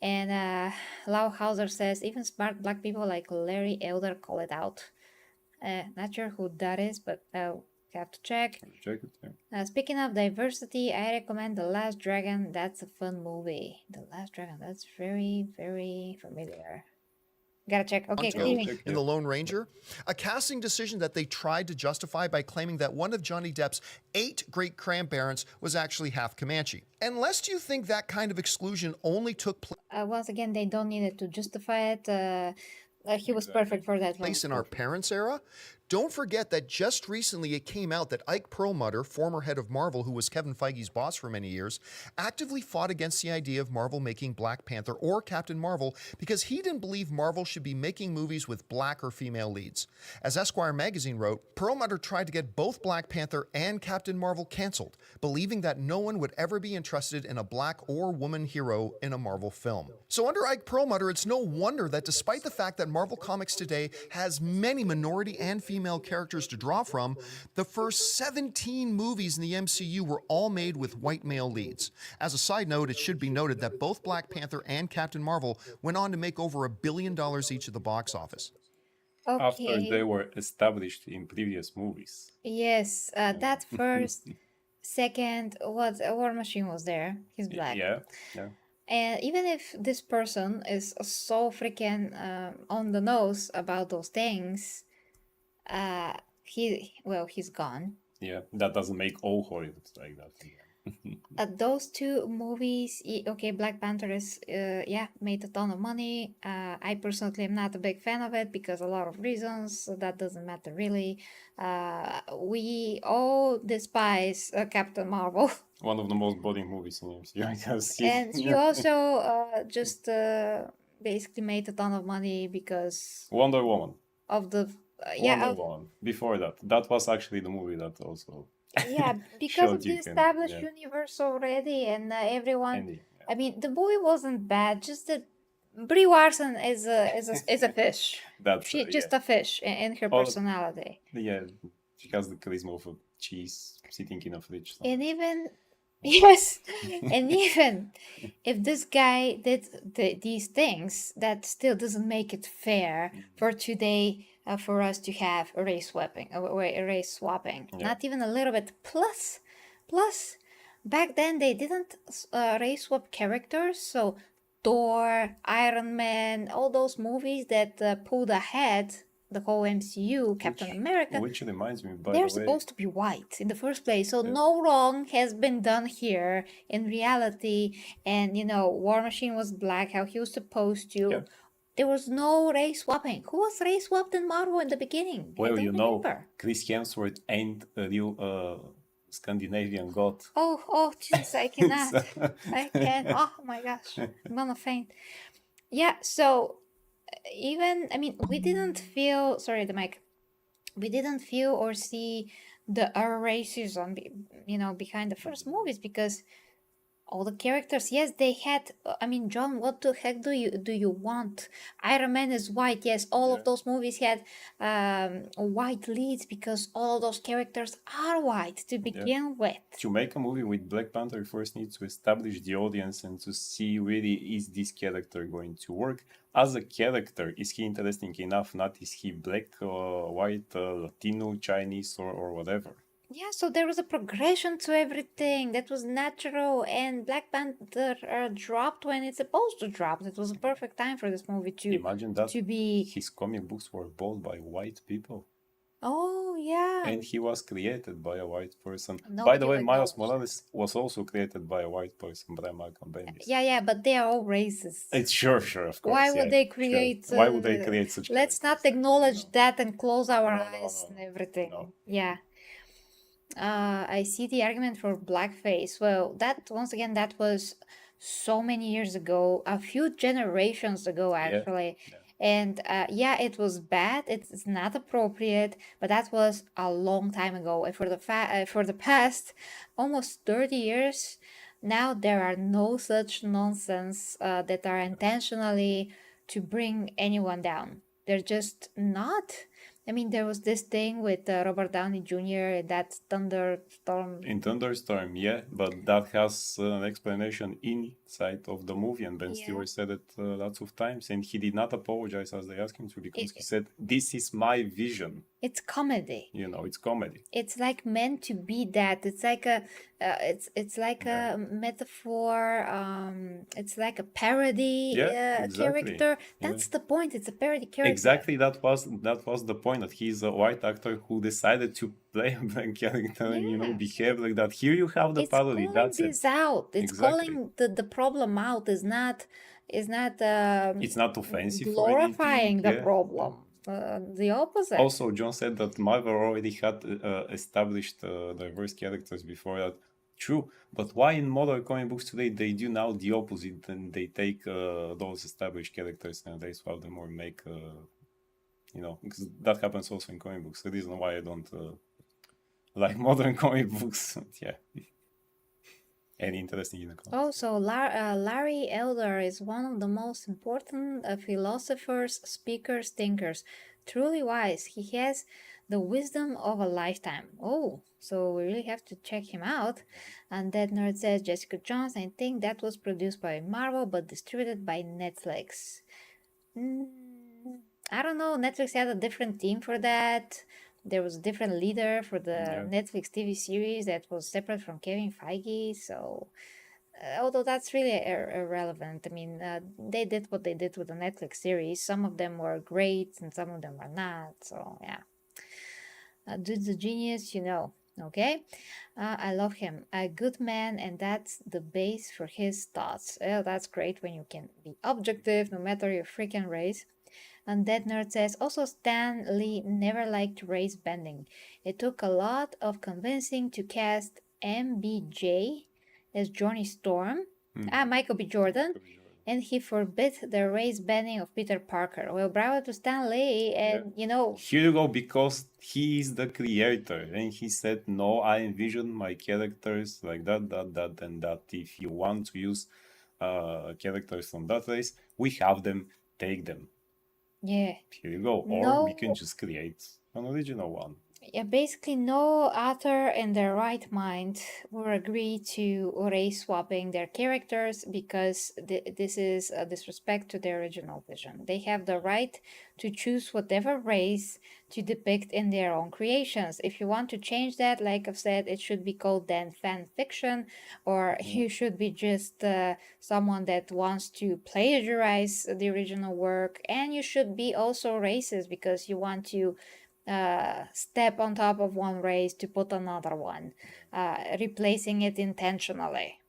And Lau Hauser says even smart black people like Larry Elder call it out. Not sure who that is, but have to check. Check it. Yeah. Speaking of diversity, I recommend The Last Dragon. That's a fun movie. The Last Dragon. That's very, very familiar. Gotta check. Okay, continue. In The Lone Ranger, a casting decision that they tried to justify by claiming that one of Johnny Depp's 8 great-grandparents was actually half Comanche. Unless you think that kind of exclusion only took place... Once again, they don't need it to justify it. He was perfect for that role. place in our parents' era. Don't forget that just recently it came out that Ike Perlmutter, former head of Marvel, who was Kevin Feige's boss for many years, actively fought against the idea of Marvel making Black Panther or Captain Marvel because he didn't believe Marvel should be making movies with black or female leads. As Esquire magazine wrote, Perlmutter tried to get both Black Panther and Captain Marvel canceled, believing that no one would ever be interested in a black or woman hero in a Marvel film. So under Ike Perlmutter, it's no wonder that despite the fact that Marvel Comics today has many minority and female characters to draw from, the first 17 movies in the MCU were all made with white male leads. As a side note, it should be noted that both Black Panther and Captain Marvel went on to make over $1 billion each at the box office. After Okay. they were established in previous movies. Yes, that first, second, what War Machine was there. He's black. Yeah, yeah. And even if this person is so freaking on the nose about those things, he's gone. Yeah, that doesn't make all Hollywood like that. Those two movies, okay, Black Panther is, made a ton of money. I personally am not a big fan of it because a lot of reasons, so that doesn't matter really. We all despise Captain Marvel. One of the most boring movies in MCU I have seen. And she also just basically made a ton of money because Wonder Woman. of the, Wonder Woman. Before that. That was actually the movie that also... yeah, because of showed the you can- established yeah. universe already, and everyone. Andy, yeah. I mean, the movie wasn't bad. Just that Brie Larson is a fish. That's, She's yeah. just a fish in her All- personality. Yeah, she has the charisma of a cheese sitting in a fridge. And even yes, and even if this guy did these things, that still doesn't make it fair for today. For us to have a race swapping, Yeah. not even a little bit. Plus, back then they didn't race swap characters, so Thor, Iron Man, all those movies that pulled ahead the whole MCU, Captain America, Which reminds me, by they're the way, supposed to be white in the first place, so no wrong has been done here in reality. And War Machine was black, how he was supposed to. Yeah. There was no race swapping. Who was race swapped in Marvel in the beginning? I well, don't you know, remember. Chris Hemsworth ain't a real Scandinavian god. Oh, Jesus, I cannot. I can't. Oh my gosh, I'm gonna faint. Yeah, so we didn't feel. Sorry, the mic. We didn't feel or see the racism, behind the first movies because all the characters, yes, they had. John, what the heck do you want? Iron Man is white. Yes, all of those movies had white leads because all of those characters are white to begin with. To make a movie with Black Panther, you first need to establish the audience and to see really is this character going to work as a character. Is he interesting enough? Not is he black, white, Latino, Chinese, or whatever. Yeah, so there was a progression to everything that was natural, and Black Panther dropped when it's supposed to drop. It was a perfect time for this movie Imagine that to be. his comic books were bought by white people. Oh yeah. And he was created by a white person. By Nobody the way, would Miles know. Morales was also created by a white person, by Malcolm Bendis. Yeah, but they are all racist. It's sure, of course. Why would yeah, they sure. create? Why would they create such? Let's not characters? acknowledge No. that and close our No, eyes and everything. No. Yeah. I see the argument for blackface. Well, that was so many years ago, a few generations ago, actually. Yeah. And it was bad. It's not appropriate, but that was a long time ago. And for the past almost 30 years, now there are no such nonsense that are intentionally to bring anyone down. They're just not. There was this thing with Robert Downey Jr. and that thunderstorm. In Thunderstorm, yeah, but that has an explanation inside of the movie, and Ben Yeah. Stiller said it lots of times, and he did not apologize as they asked him to because he said, "This is my vision." It's comedy. It's comedy. It's like meant to be that. It's like a a metaphor. It's like a parody Yeah, exactly. character. That's the point. It's a parody character. Exactly, that was the point, that he's a white actor who decided to play a black character and behave like that. Here you have the It's parody. calling That's it. this out. It's Exactly. calling the problem out. Is not is not It's not offensive or glorifying anything. the Yeah. problem. The opposite. Also, John said that Marvel already had established diverse characters before that. True, but why in modern comic books today they do now the opposite and they take those established characters and they swap them or make, because that happens also in comic books. The reason why I don't like modern comic books. Yeah. Any interesting in the comments? Also, Larry Elder is one of the most important philosophers, speakers, thinkers. Truly wise. He has the wisdom of a lifetime. Oh, so we really have to check him out. And that nerd says Jessica Jones. I think that was produced by Marvel but distributed by Netflix. I don't know. Netflix had a different team for that. There was a different leader for the Netflix TV series that was separate from Kevin Feige. So, although that's really irrelevant. I mean, they did what they did with the Netflix series. Some of them were great and some of them were not. So, yeah. Dude's a genius, Okay? I love him. A good man, and that's the base for his thoughts. That's great when you can be objective no matter your freaking race. And that nerd says, also Stan Lee never liked race bending. It took a lot of convincing to cast MBJ as Johnny Storm, Michael B. Jordan, and he forbid the race bending of Peter Parker. Well, bravo to Stan Lee, and Here you go, because he is the creator, and he said, no, I envision my characters like that, and that. If you want to use characters from that race, we have them, take them. Yeah. Here you go. Or we can just create an original one. Yeah, basically no author in their right mind will agree to race swapping their characters because this is a disrespect to their original vision. They have the right to choose whatever race to depict in their own creations. If you want to change that, like I've said, it should be called then fan fiction, or you should be just someone that wants to plagiarize the original work, and you should be also racist because you want to step on top of one race to put another one, replacing it intentionally.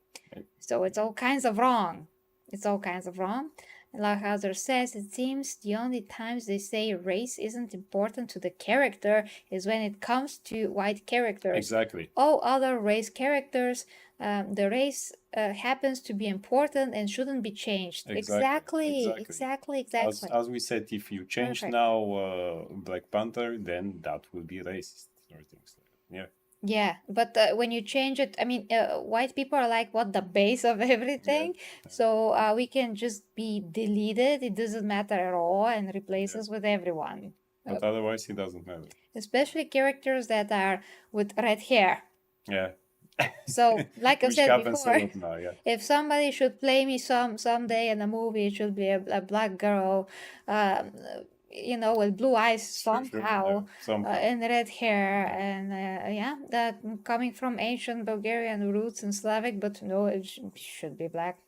So it's all kinds of wrong. It's all kinds of wrong. Lachhauser says it seems the only times they say race isn't important to the character is when it comes to white characters. Exactly. All other race characters, the race happens to be important and shouldn't be changed. Exactly. As we said, if you change now Black Panther, then that will be racist or things like that. Yeah. Yeah, but when you change it, I mean, white people are like, what, the base of everything? Yeah. So we can just be deleted. It doesn't matter at all and replace us with everyone. But otherwise, it doesn't matter. Especially characters that are with red hair. Yeah. So, like I said before, now, yeah. If somebody should play me someday in a movie, it should be a black girl, with blue eyes somehow, and red hair, and that coming from ancient Bulgarian roots and Slavic, but no, it should be black.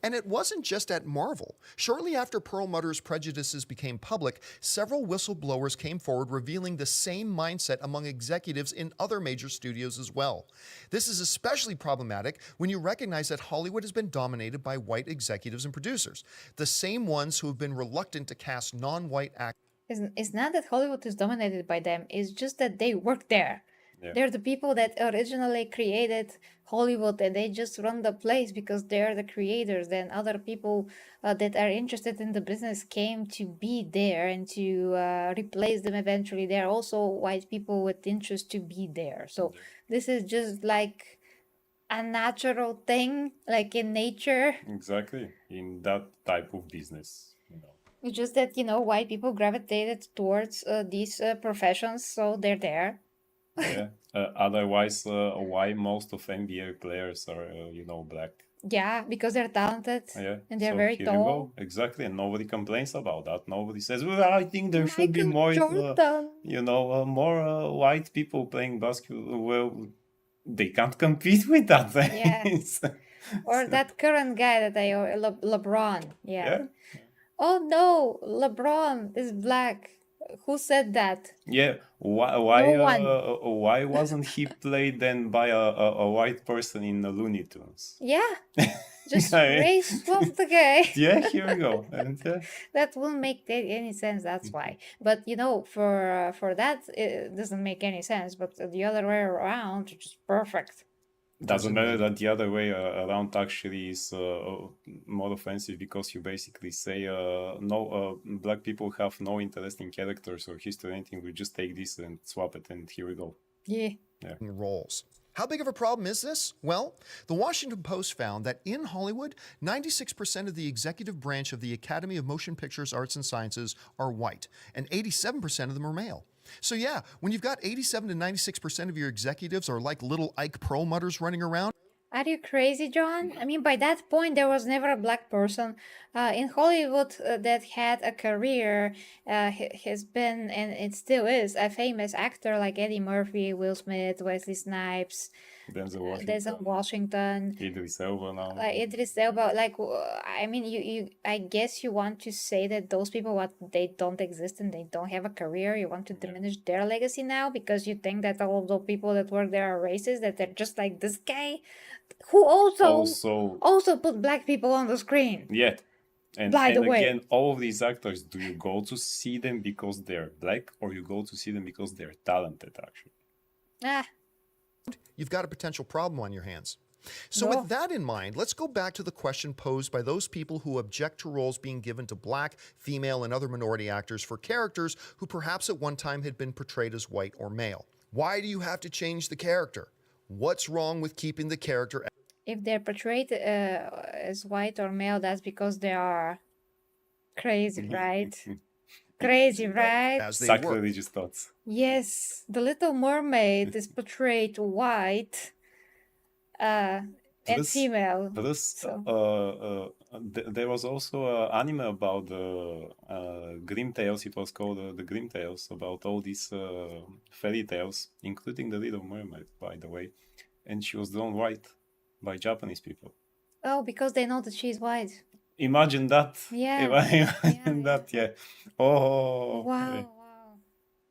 And it wasn't just at Marvel. Shortly after Perlmutter's prejudices became public, several whistleblowers came forward revealing the same mindset among executives in other major studios as well. This is especially problematic when you recognize that Hollywood has been dominated by white executives and producers, the same ones who have been reluctant to cast non-white actors. It's not that Hollywood is dominated by them, it's just that they work there. Yeah. They're the people that originally created Hollywood, and they just run the place because they're the creators. Then other people that are interested in the business came to be there and to replace them eventually. They're also white people with interest to be there. So this is just like a natural thing, like in nature. Exactly, in that type of business. It's just that, white people gravitated towards these professions, so they're there. Yeah. Otherwise, why most of NBA players are, black? Yeah, because they're talented. Yeah. And they're very tall. Exactly, and nobody complains about that. Nobody says, "Well, I think there should be more, more white people playing basketball." Well, they can't compete with that. Yeah. Or that current guy that LeBron. Yeah. Oh no, LeBron is black. Who said that? Yeah, why wasn't he played then by a white person in the Looney Tunes? Yeah, Just Yeah, race swap the guy. yeah, here we go. And That won't make any sense. That's why. But for that, it doesn't make any sense. But the other way around, it's just perfect. doesn't matter indeed. that the other way around actually is more offensive, because you basically say no, black people have no interesting characters or history or anything. We just take this and swap it, and here we go. Yeah. Roles. How big of a problem is this? Well, the Washington Post found that in Hollywood, 96% of the executive branch of the Academy of Motion Pictures Arts and Sciences are white, and 87% of them are male. So yeah, when you've got 87 to 96% of your executives are like little Ike Perlmutters running around, Are you crazy, John? I mean, by that point, there was never a black person in Hollywood that had a career. Has been, and it still is, a famous actor like Eddie Murphy, Will Smith, Wesley Snipes, Denzel Denzel Washington, Washington, Idris Elba now. like Idris Elba. Like, I mean, I guess you want to say that those people, what they don't exist and they don't have a career. You want to diminish their legacy now because you think that all of the people that work there are racist. That they're just like this guy, who also put black people on the screen. Yeah. And, By the way. again, all of these actors, do you go to see them because they're black, or you go to see them because they're talented, actually? you've got a potential problem on your hands. So No. with that in mind, let's go back to the question posed by those people who object to roles being given to black, female, and other minority actors for characters who perhaps at one time had been portrayed as white or male. Why do you have to change the character? What's wrong with keeping the character? If they're portrayed as white or male, that's because they are crazy, right? Crazy, right? As they were. Sacrilegious thoughts. Yes, the Little Mermaid is portrayed white and Plus- female. Plus, So- there was also an anime about the Grimm Tales. It was called the Grimm Tales, about all these fairy tales, including the Little Mermaid, by the way. And she was drawn white by Japanese people. Oh, because they know that she's white. Imagine that. Yeah. Imagine that, yeah. Oh. Wow, yeah.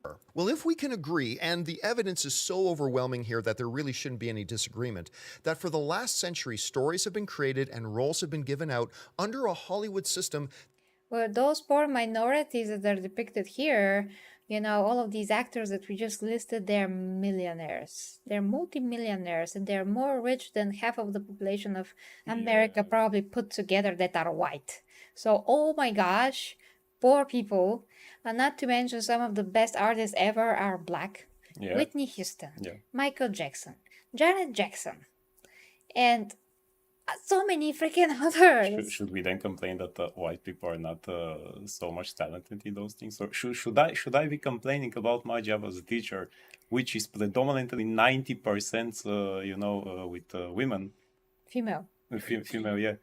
wow. Well, if we can agree, and the evidence is so overwhelming here that there really shouldn't be any disagreement, that for the last century, stories have been created and roles have been given out under a Hollywood system Well, those poor minorities that are depicted here, all of these actors that we just listed, they're millionaires. They're multimillionaires, and they're more rich than half of the population of America probably put together that are white. So, oh my gosh, poor people. Not to mention some of the best artists ever are black. Yeah. Whitney Houston, Yeah. Michael Jackson, Janet Jackson, and so many freaking others. Should we then complain that white people are not so much talented in those things? Or should I be complaining about my job as a teacher, which is predominantly 90%, with women, Female. female, yeah.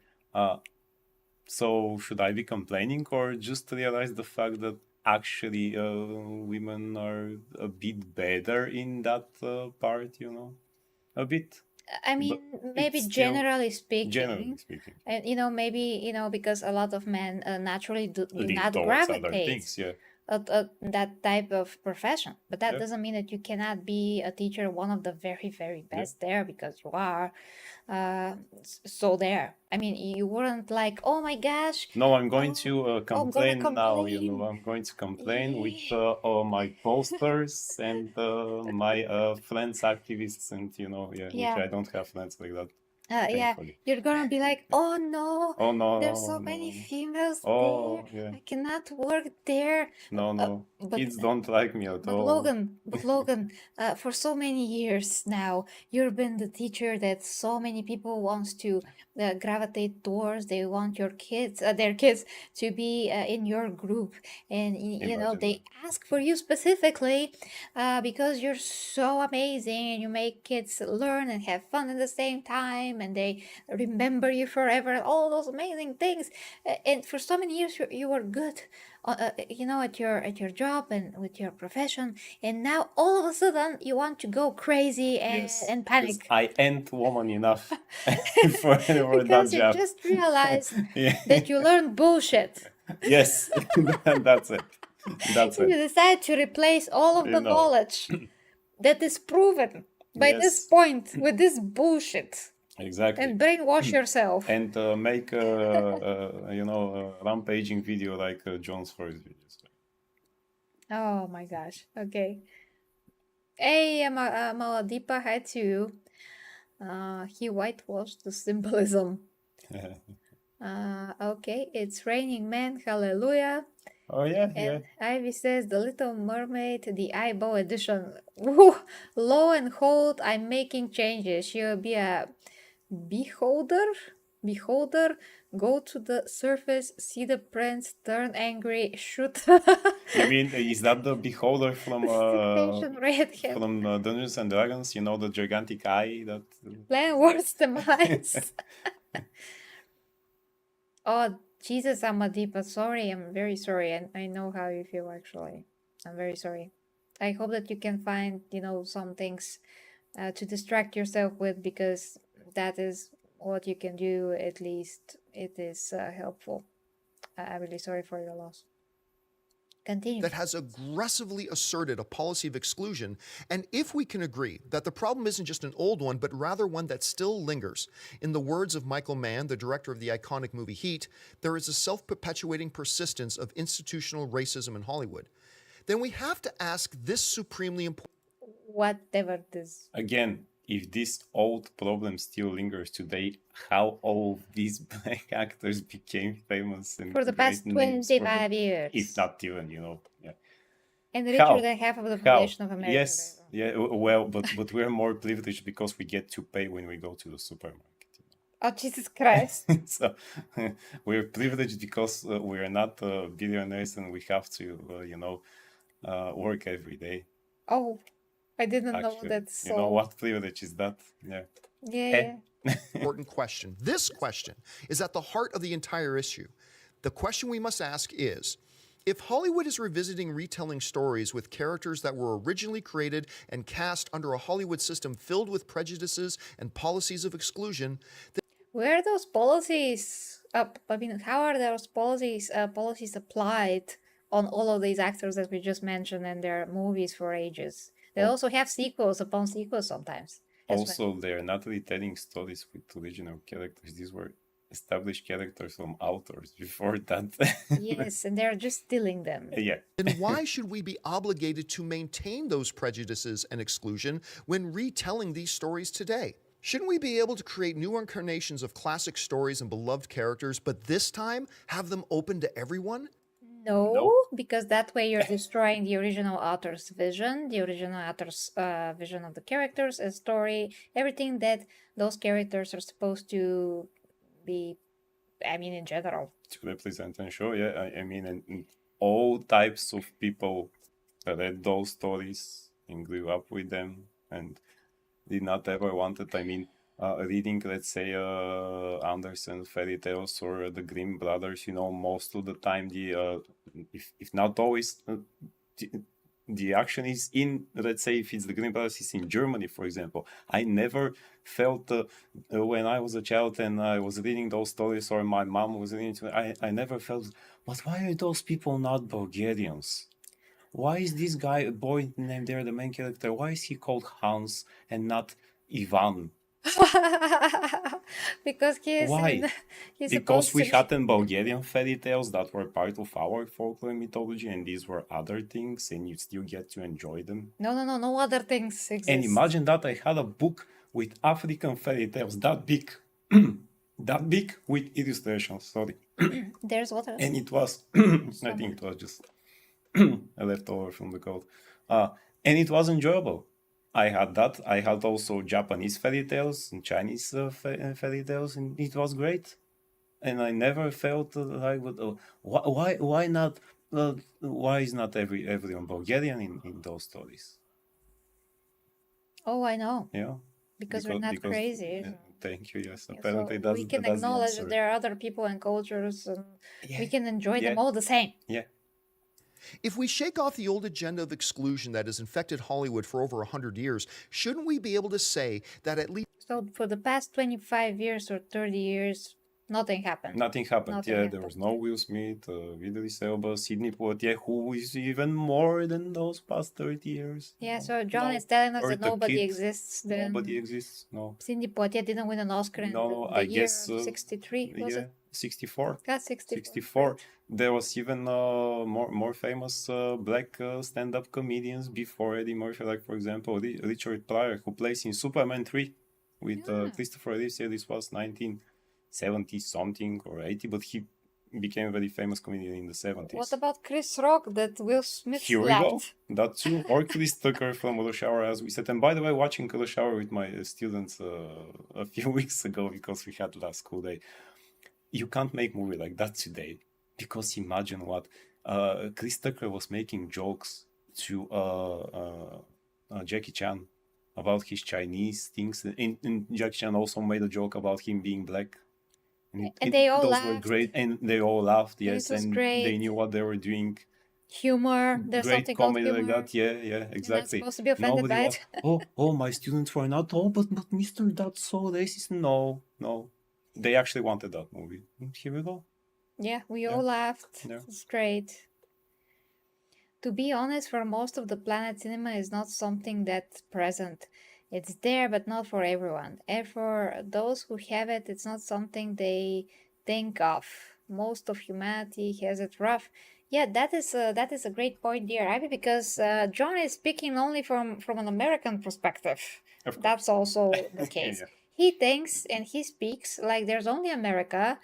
So should I be complaining, or just realize the fact that actually women are a bit better in that part, a bit. I mean, maybe it's still- generally speaking. Generally speaking, And maybe because a lot of men naturally do lean not towards other gravitate things, yeah. that type of profession. But that Yeah. doesn't mean that you cannot be a teacher, one of the very, very best there, because you are. So there. I mean, you weren't like, oh my gosh. No, I'm going to complain now. complain. I'm going to complain with my posters and my friends, activists, and Yeah. which I don't have friends like that. Yeah, Thankfully. you're gonna be like, oh no, Oh no, there's so no, many no. females Oh, there. yeah. I cannot work there. No, but- kids don't like me at But all. Logan, for so many years now, you've been the teacher that so many people wants to gravitate towards. They want their kids to be in your group, and Imagine they ask for you specifically because you're so amazing and you make kids learn and have fun at the same time, and they remember you forever. And all those amazing things, and for so many years you were good. At your job and with your profession, and now all of a sudden you want to go crazy and, Yes, and 'cause panic I ain't woman enough for that because you job. just realized Yeah. that you learned bullshit. Yes, that's it. That's You it. decide to replace all of the knowledge that is proven by this Yes. point with this bullshit. Exactly. And brainwash yourself. And make a rampaging video like John's first videos. Oh my gosh. Okay. Hey, Maladipa had to. He whitewashed the symbolism. Okay, it's raining men, hallelujah. Oh yeah, yeah. And Ivy says the Little Mermaid, the eyeball edition. Woo! Lo and hold, I'm making changes. She'll be a beholder. Beholder, go to the surface, see the prince, turn angry, shoot. You mean is that the beholder from Station redhead. Dungeons and Dragons? You know, the gigantic eye that. Plan worse demise. Oh, Jesus, Amadipa, sorry. I'm very sorry. And I know how you feel, actually. I'm very sorry. I hope that you can find, some things to distract yourself with, because that is what you can do. At least it is helpful. I'm really sorry for your loss. Continue. That has aggressively asserted a policy of exclusion, and if we can agree that the problem isn't just an old one, but rather one that still lingers, in the words of Michael Mann, the director of the iconic movie Heat, there is a self-perpetuating persistence of institutional racism in Hollywood, then we have to ask this supremely important Whatever this. Again, if this old problem still lingers today, how all these black actors became famous and For the past great names 25 years. if not even, yeah. And richer How? than half of the How? population of America. Yes, yeah. Well, but we're more privileged because we get to pay when we go to the supermarket. Oh, Jesus Christ. So we're privileged because we're not billionaires and we have to, work every day. Oh, I didn't know Actually, that. So... you know what privilege is that? Yeah. Yeah. important question. This question is at the heart of the entire issue. The question we must ask is, if Hollywood is revisiting retelling stories with characters that were originally created and cast under a Hollywood system filled with prejudices and policies of exclusion, Where are those policies? How are those policies applied on all of these actors that we just mentioned and their movies for ages? They also have sequels upon sequels sometimes. Also, they're not retelling stories with original characters. These were established characters from authors before that. Yes, and they're just stealing them. Yeah. then why should we be obligated to maintain those prejudices and exclusion when retelling these stories today? Shouldn't we be able to create new incarnations of classic stories and beloved characters, but this time have them open to everyone? No, because that way you're destroying the original author's vision, the original author's vision of the characters and story, everything that those characters are supposed to be, in general. To represent and show, yeah. And all types of people read those stories and grew up with them and did not ever wanted, reading, let's say, Andersen fairy tales or the Grimm brothers, most of the time if not always, the action is in, let's say, if it's the Grimm brothers, it's in Germany, for example. I never felt when I was a child and I was reading those stories, or my mom was reading it, I never felt, but why are those people not Bulgarians? Why is this boy named there, the main character, why is he called Hans and not Ivan? Because Why? he's Because supposed we to... had in Bulgarian fairy tales that were part of our folklore mythology, and these were other things, and you still get to enjoy them. No other things exist. And imagine that I had a book with African fairy tales that big, that big with illustrations. Sorry. There's what else? And it was, I think it was just a leftover from the code, and it was enjoyable. I had that. I had also Japanese fairy tales and Chinese fairy tales, and it was great. And I never felt like, why not? Why is not everyone Bulgarian in those stories? Oh, I know. Yeah, Because we're not crazy. Thank you. Yes, Yeah, apparently so we can acknowledge that there are other people and cultures, and we can enjoy them all the same. Yeah. If we shake off the old agenda of exclusion that has infected Hollywood for over 100 years, shouldn't we be able to say that at least... So for the past 25 years or 30 years, Nothing happened. Nothing happened. Nothing There happened. was no Will Smith, Idris Elba, Sidney Poitier, who is even more than those past 30 years. Yeah, No, so John no. is telling us Or that the nobody kid. exists. Nobody Then exists. No. Cindy Poitier didn't win an Oscar in No, the I year guess, of 63, was yeah, it? 64. Yeah, 64. 64. Right. There was even more famous black stand-up comedians before Eddie Murphy, like for example Richard Pryor, who plays in Superman 3 with Yeah. Christopher Reeve. Yeah, this was 1970 something or 80, but he became a very famous comedian in the 70s. What about Chris Rock that Will Smith Here we slapped? go. That too. Or Chris Tucker from Rush Hour, as we said. And by the way, watching Rush Hour with my students a few weeks ago, because we had last school day, you can't make movie like that today, because imagine what Chris Tucker was making jokes to Jackie Chan about his Chinese things, and Jackie Chan also made a joke about him being black. And they all those were laughed. great, and they all laughed. And it Yes, was and great. they knew what they were doing. Humor. There's Great something called comedy like humor. that. Yeah, yeah, You're not exactly. supposed to be offended Nobody by was. it. Oh, my students were not. Oh, but Mister, that's so racist. No, no, they actually wanted that movie. Here we go. Yeah, we Yeah. all laughed. Yeah. It's great. To be honest, for most of the planet, cinema is not something that's present. It's there, but not for everyone. And for those who have it, it's not something they think of. Most of humanity has it rough. Yeah, that is a great point, dear Ivy, because John is speaking only from an American perspective. Of course. That's also the Yeah, case. yeah. He thinks and he speaks like there's only America,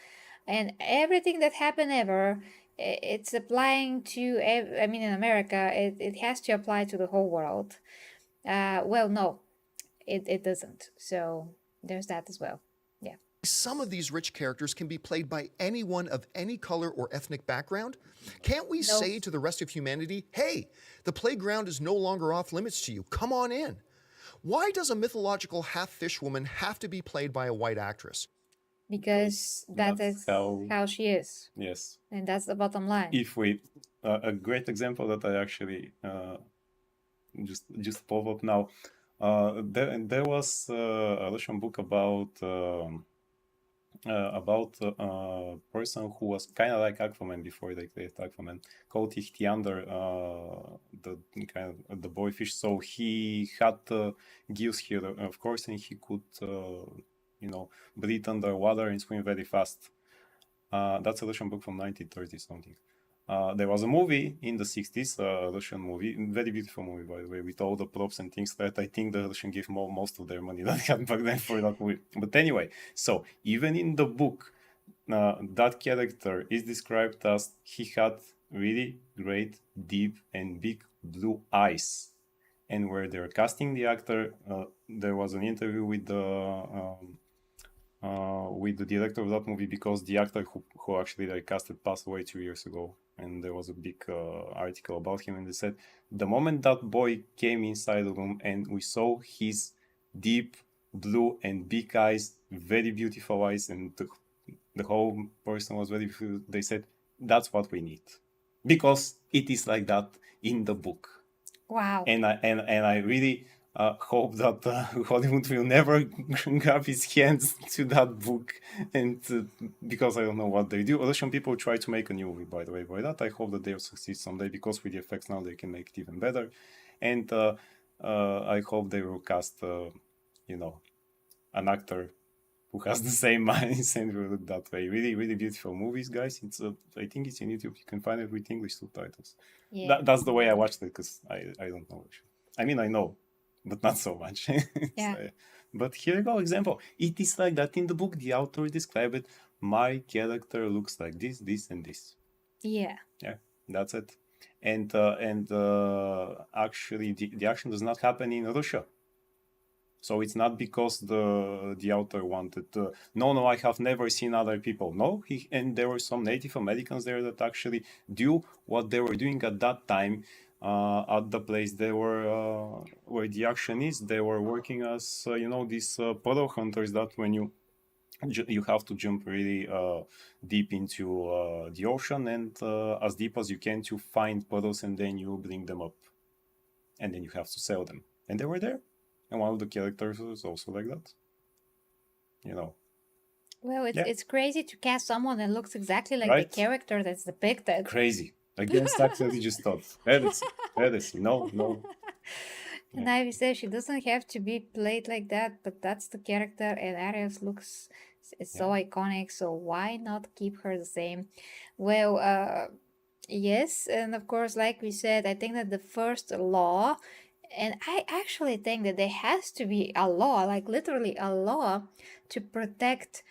and everything that happened ever, it's applying to. I mean, in America, it has to apply to the whole world. Well, no, it doesn't. So there's that as well. Yeah. Some of these rich characters can be played by anyone of any color or ethnic background? Can't we say to the rest of humanity, hey, the playground is no longer off limits to you, come on in? Why does a mythological half-fish woman have to be played by a white actress? Because that That's is how she is. Yes. And that's the bottom line. If we, a great example that I actually just pop up now. There was a Russian book about a person who was kind of like Aquaman before they created Aquaman, called Ichthyander, the kind of the boy fish. So he had gills here, of course, and he could, breathe underwater and swim very fast. That's a Russian book from 1930 something. There was a movie in the 60s, a Russian movie, very beautiful movie, by the way, with all the props and things that I think the Russian gave most of their money that they had back then for that movie. But anyway, so even in the book, that character is described as he had really great, deep, and big blue eyes. And where they're casting the actor, there was an interview with the director of that movie, because the actor who actually they casted passed away 2 years ago, and there was a big article about him, and they said the moment that boy came inside the room and we saw his deep blue and big eyes, very beautiful eyes, and the whole person was very beautiful, they said that's what we need, because it is like that in the book. Wow. And I really hope that Hollywood will never grab his hands to that book, and because I don't know what they do. Russian people try to make a new movie, by the way, by that. I hope that they'll succeed someday, because with the effects now they can make it even better. And I hope they will cast, an actor who has the same eyes and will look that way. Really, really beautiful movies, guys. It's I think it's in YouTube. You can find it with English subtitles. Yeah. That's the way I watched it, because I don't know. I mean, I know, but not so much. Yeah. So, but here you go, example. It is like that in the book. The author described it. My character looks like this, and this. Yeah. Yeah, that's it. And actually, the action does not happen in Russia. So it's not because the author wanted. No, I have never seen other people. No, and there were some Native Americans there that actually do what they were doing at that time. At the place they were where the action is, they were working as these puddle hunters. That when you have to jump really deep into the ocean, and as deep as you can, to find puddles, and then you bring them up, and then you have to sell them. And they were there, and one of the characters was also like that. Well, Yeah. it's crazy to cast someone that looks exactly like Right. the character that's depicted. Crazy. Against tax religious thought. Heresy. No. And Ivy says she doesn't have to be played like that, but that's the character, and Arias looks is so iconic, so why not keep her the same? Well, yes, and of course, like we said, I think that the first law, and I actually think that there has to be a law, like literally a law, to protect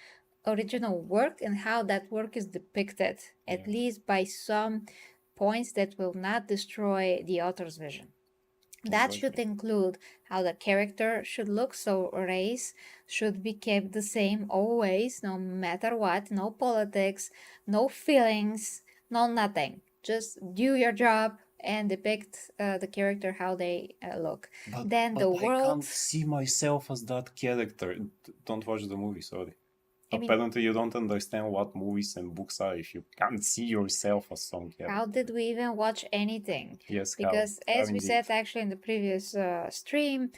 original work and how that work is depicted, at least by some points that will not destroy the author's vision. That should Exactly. include how the character should look, so race should be kept the same always, no matter what, no politics, no feelings, no nothing. Just do your job and depict the character how they look. Then the But I world. can't see myself as that character. Don't watch the movie, sorry. I mean, Apparently, you don't understand what movies and books are if you can't see yourself as some character. how did we even watch anything? Yes, Because how as we indeed. said actually in the previous stream,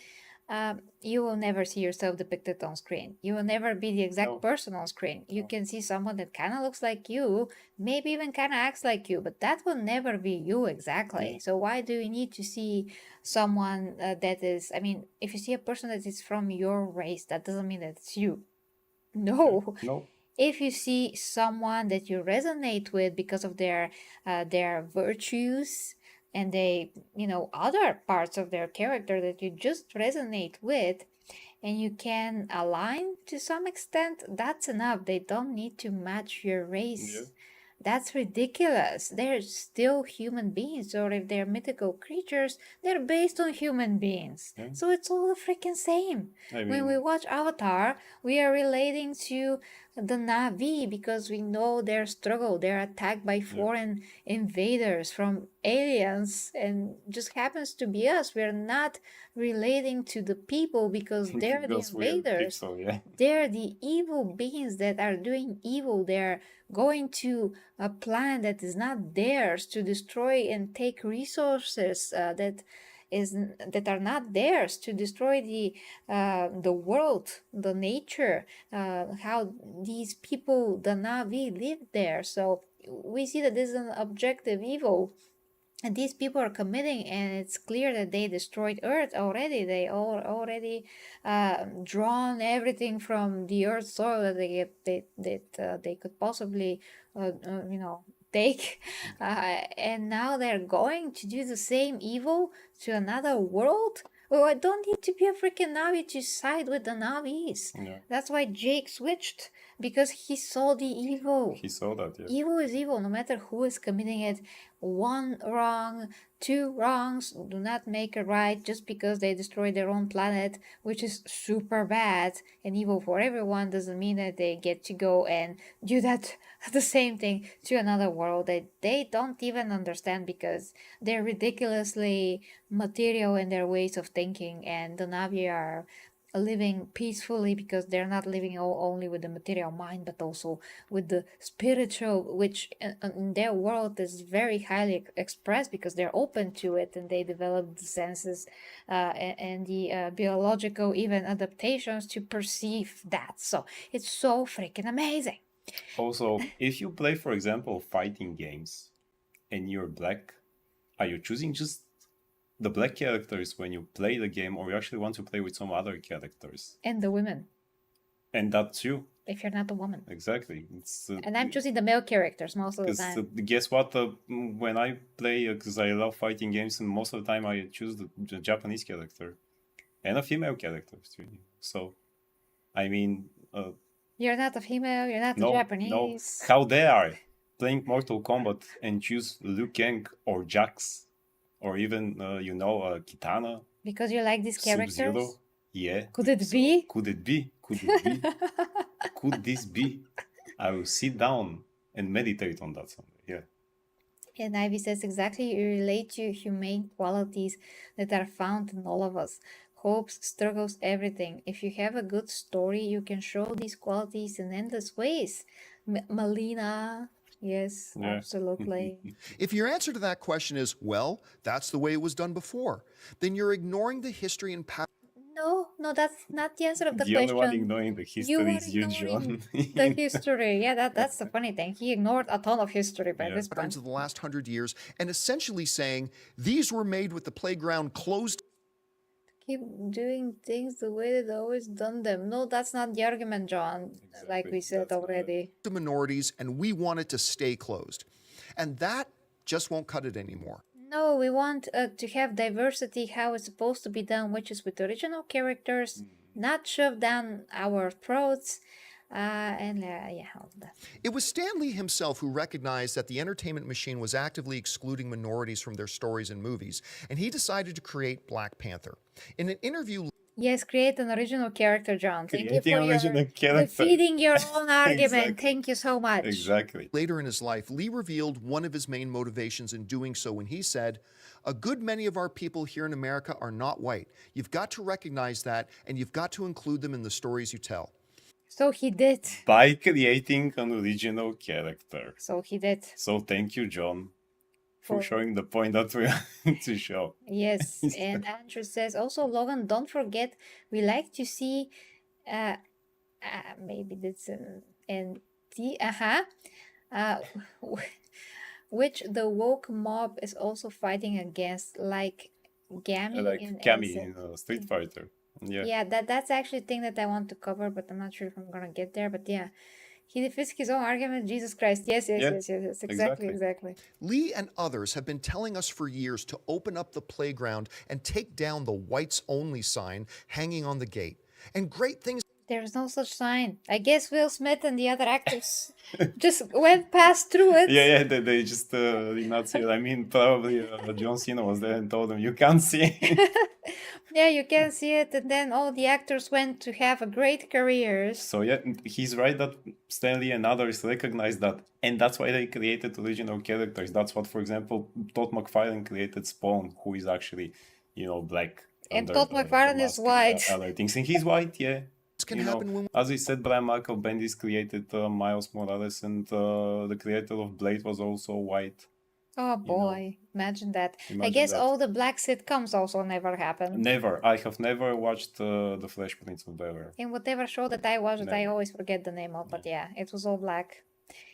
you will never see yourself depicted on screen. You will never be the exact No. person on screen. You can see someone that kind of looks like you, maybe even kind of acts like you, but that will never be you exactly. Yeah. So why do you need to see someone that is, I mean, if you see a person that is from your race, that doesn't mean that it's you. No. No. If you see someone that you resonate with because of their virtues and they, other parts of their character that you just resonate with, and you can align to some extent, that's enough. They don't need to match your race. Yeah. That's ridiculous. They're still human beings, or if they're mythical creatures, they're based on human beings. Yeah. So it's all the freaking same. I When we mean, watch Avatar, we are relating to the Na'vi because we know their struggle. They're attacked by foreign invaders from aliens, and just happens to be us. We're not relating to the people because they're the those weird invaders. people, yeah. They're the evil beings that are doing evil. They're going to a planet that is not theirs to destroy and take resources that are not theirs, to destroy the world, the nature, how these people, the Na'vi, live there. So we see that this is an objective evil. And these people are committing, and it's clear that they destroyed Earth already. They already drawn everything from the Earth soil that they could possibly, take, and now they're going to do the same evil to another world. Well, I don't need to be a freaking Navi to side with the Navis. Yeah. That's why Jake switched, because he saw the evil. He saw that, yeah. Evil is evil, no matter who is committing it. One wrong, two wrongs do not make a right just because they destroy their own planet, which is super bad and evil for everyone. Doesn't mean that they get to go and do that the same thing to another world that they don't even understand, because they're ridiculously material in their ways of thinking, and the Navi are living peacefully because they're not living only with the material mind, but also with the spiritual, which in their world is very highly expressed because they're open to it, and they develop the senses and the biological even adaptations to perceive that. So it's so freaking amazing. Also, if you play, for example, fighting games and you're black, are you choosing just the black characters when you play the game, or you actually want to play with some other characters? And the women, And that too. if you're not a woman. Exactly. It's And I'm choosing the male characters most of the time. guess what? When I play, because I love fighting games, and most of the time I choose the Japanese character and a female character. So, I mean, You're not a female, you're not a no, Japanese. how they are playing Mortal Kombat and choose Liu Kang or Jax, or even Kitana, Because you like these characters? Sub-Zero. Yeah. Could it be? Could it be? Could it be? Could this be? I will sit down and meditate on that someday. Yeah. And Ivy says exactly, you relate to humane qualities that are found in all of us. Hopes, struggles, everything. If you have a good story, you can show these qualities in endless ways. Melina, yes, Yeah. absolutely. If your answer to that question is, well, that's the way it was done before, then you're ignoring the history and pattern. No, that's not the answer of the The only one question. ignoring the You history were is you, ignoring John. the history. Yeah, that's the funny thing. He ignored a ton of history by Yeah. this Patterns point. of the last 100 years and essentially saying these were made with the playground closed Keep doing things the way they've always done them. No, that's not the argument, John. Like Exactly. we said That's not it. already. to minorities and we want it to stay closed. And that just won't cut it anymore. No, we want to have diversity how it's supposed to be done, which is with original characters, not shoved down our throats. Yeah, all of that. It was Stan Lee himself who recognized that the entertainment machine was actively excluding minorities from their stories and movies, and he decided to create Black Panther. In an interview Yes, create an original character, John. Thank you Creating for an your original character. defeating your own argument. Exactly. Thank you so much. Exactly. later in his life, Lee revealed one of his main motivations in doing so when he said, "A good many of our people here in America are not white. You've got to recognize that, and you've got to include them in the stories you tell." So he did. By creating an original character. So he did. So thank you, John, for For- showing the point that we want to show. Yes, and Andrew says also, Logan, don't forget, we like to see, maybe that's an uh, which the woke mob is also fighting against, like Gammy Like in Cammy Ace. in Street Fighter. Yeah. Yeah, that's actually a thing that I want to cover, but I'm not sure if I'm gonna get there. But yeah, he defeats his own argument. Jesus Christ! Yes, yes, Yeah, yes, yes, yes. exactly. Exactly. Lee and others have been telling us for years to open up the playground and take down the whites only sign hanging on the gate. And great things There's no such sign. I guess Will Smith and the other actors just went past through it. Yeah, they just did not see it. I mean, probably John Cena was there and told them, you can't see it. Yeah, you can see it, and then all the actors went to have a great careers. So yeah, he's right that Stanley and others recognize that, and that's why they created original characters. That's what, for example, Todd McFarlane created Spawn, who is actually, black. And under Todd the McFarlane is mask and white. other things, and he's white, yeah. can You know, happen when as we said, Brian Michael Bendis created Miles Morales, and the creator of Blade was also white. Oh boy, imagine that. I Imagine guess that. all the black sitcoms also never happened. Never. I have never watched The Fresh Prince of Bel-Air. In whatever show that I watched, I Never. always forget the name of, but yeah, it was all black.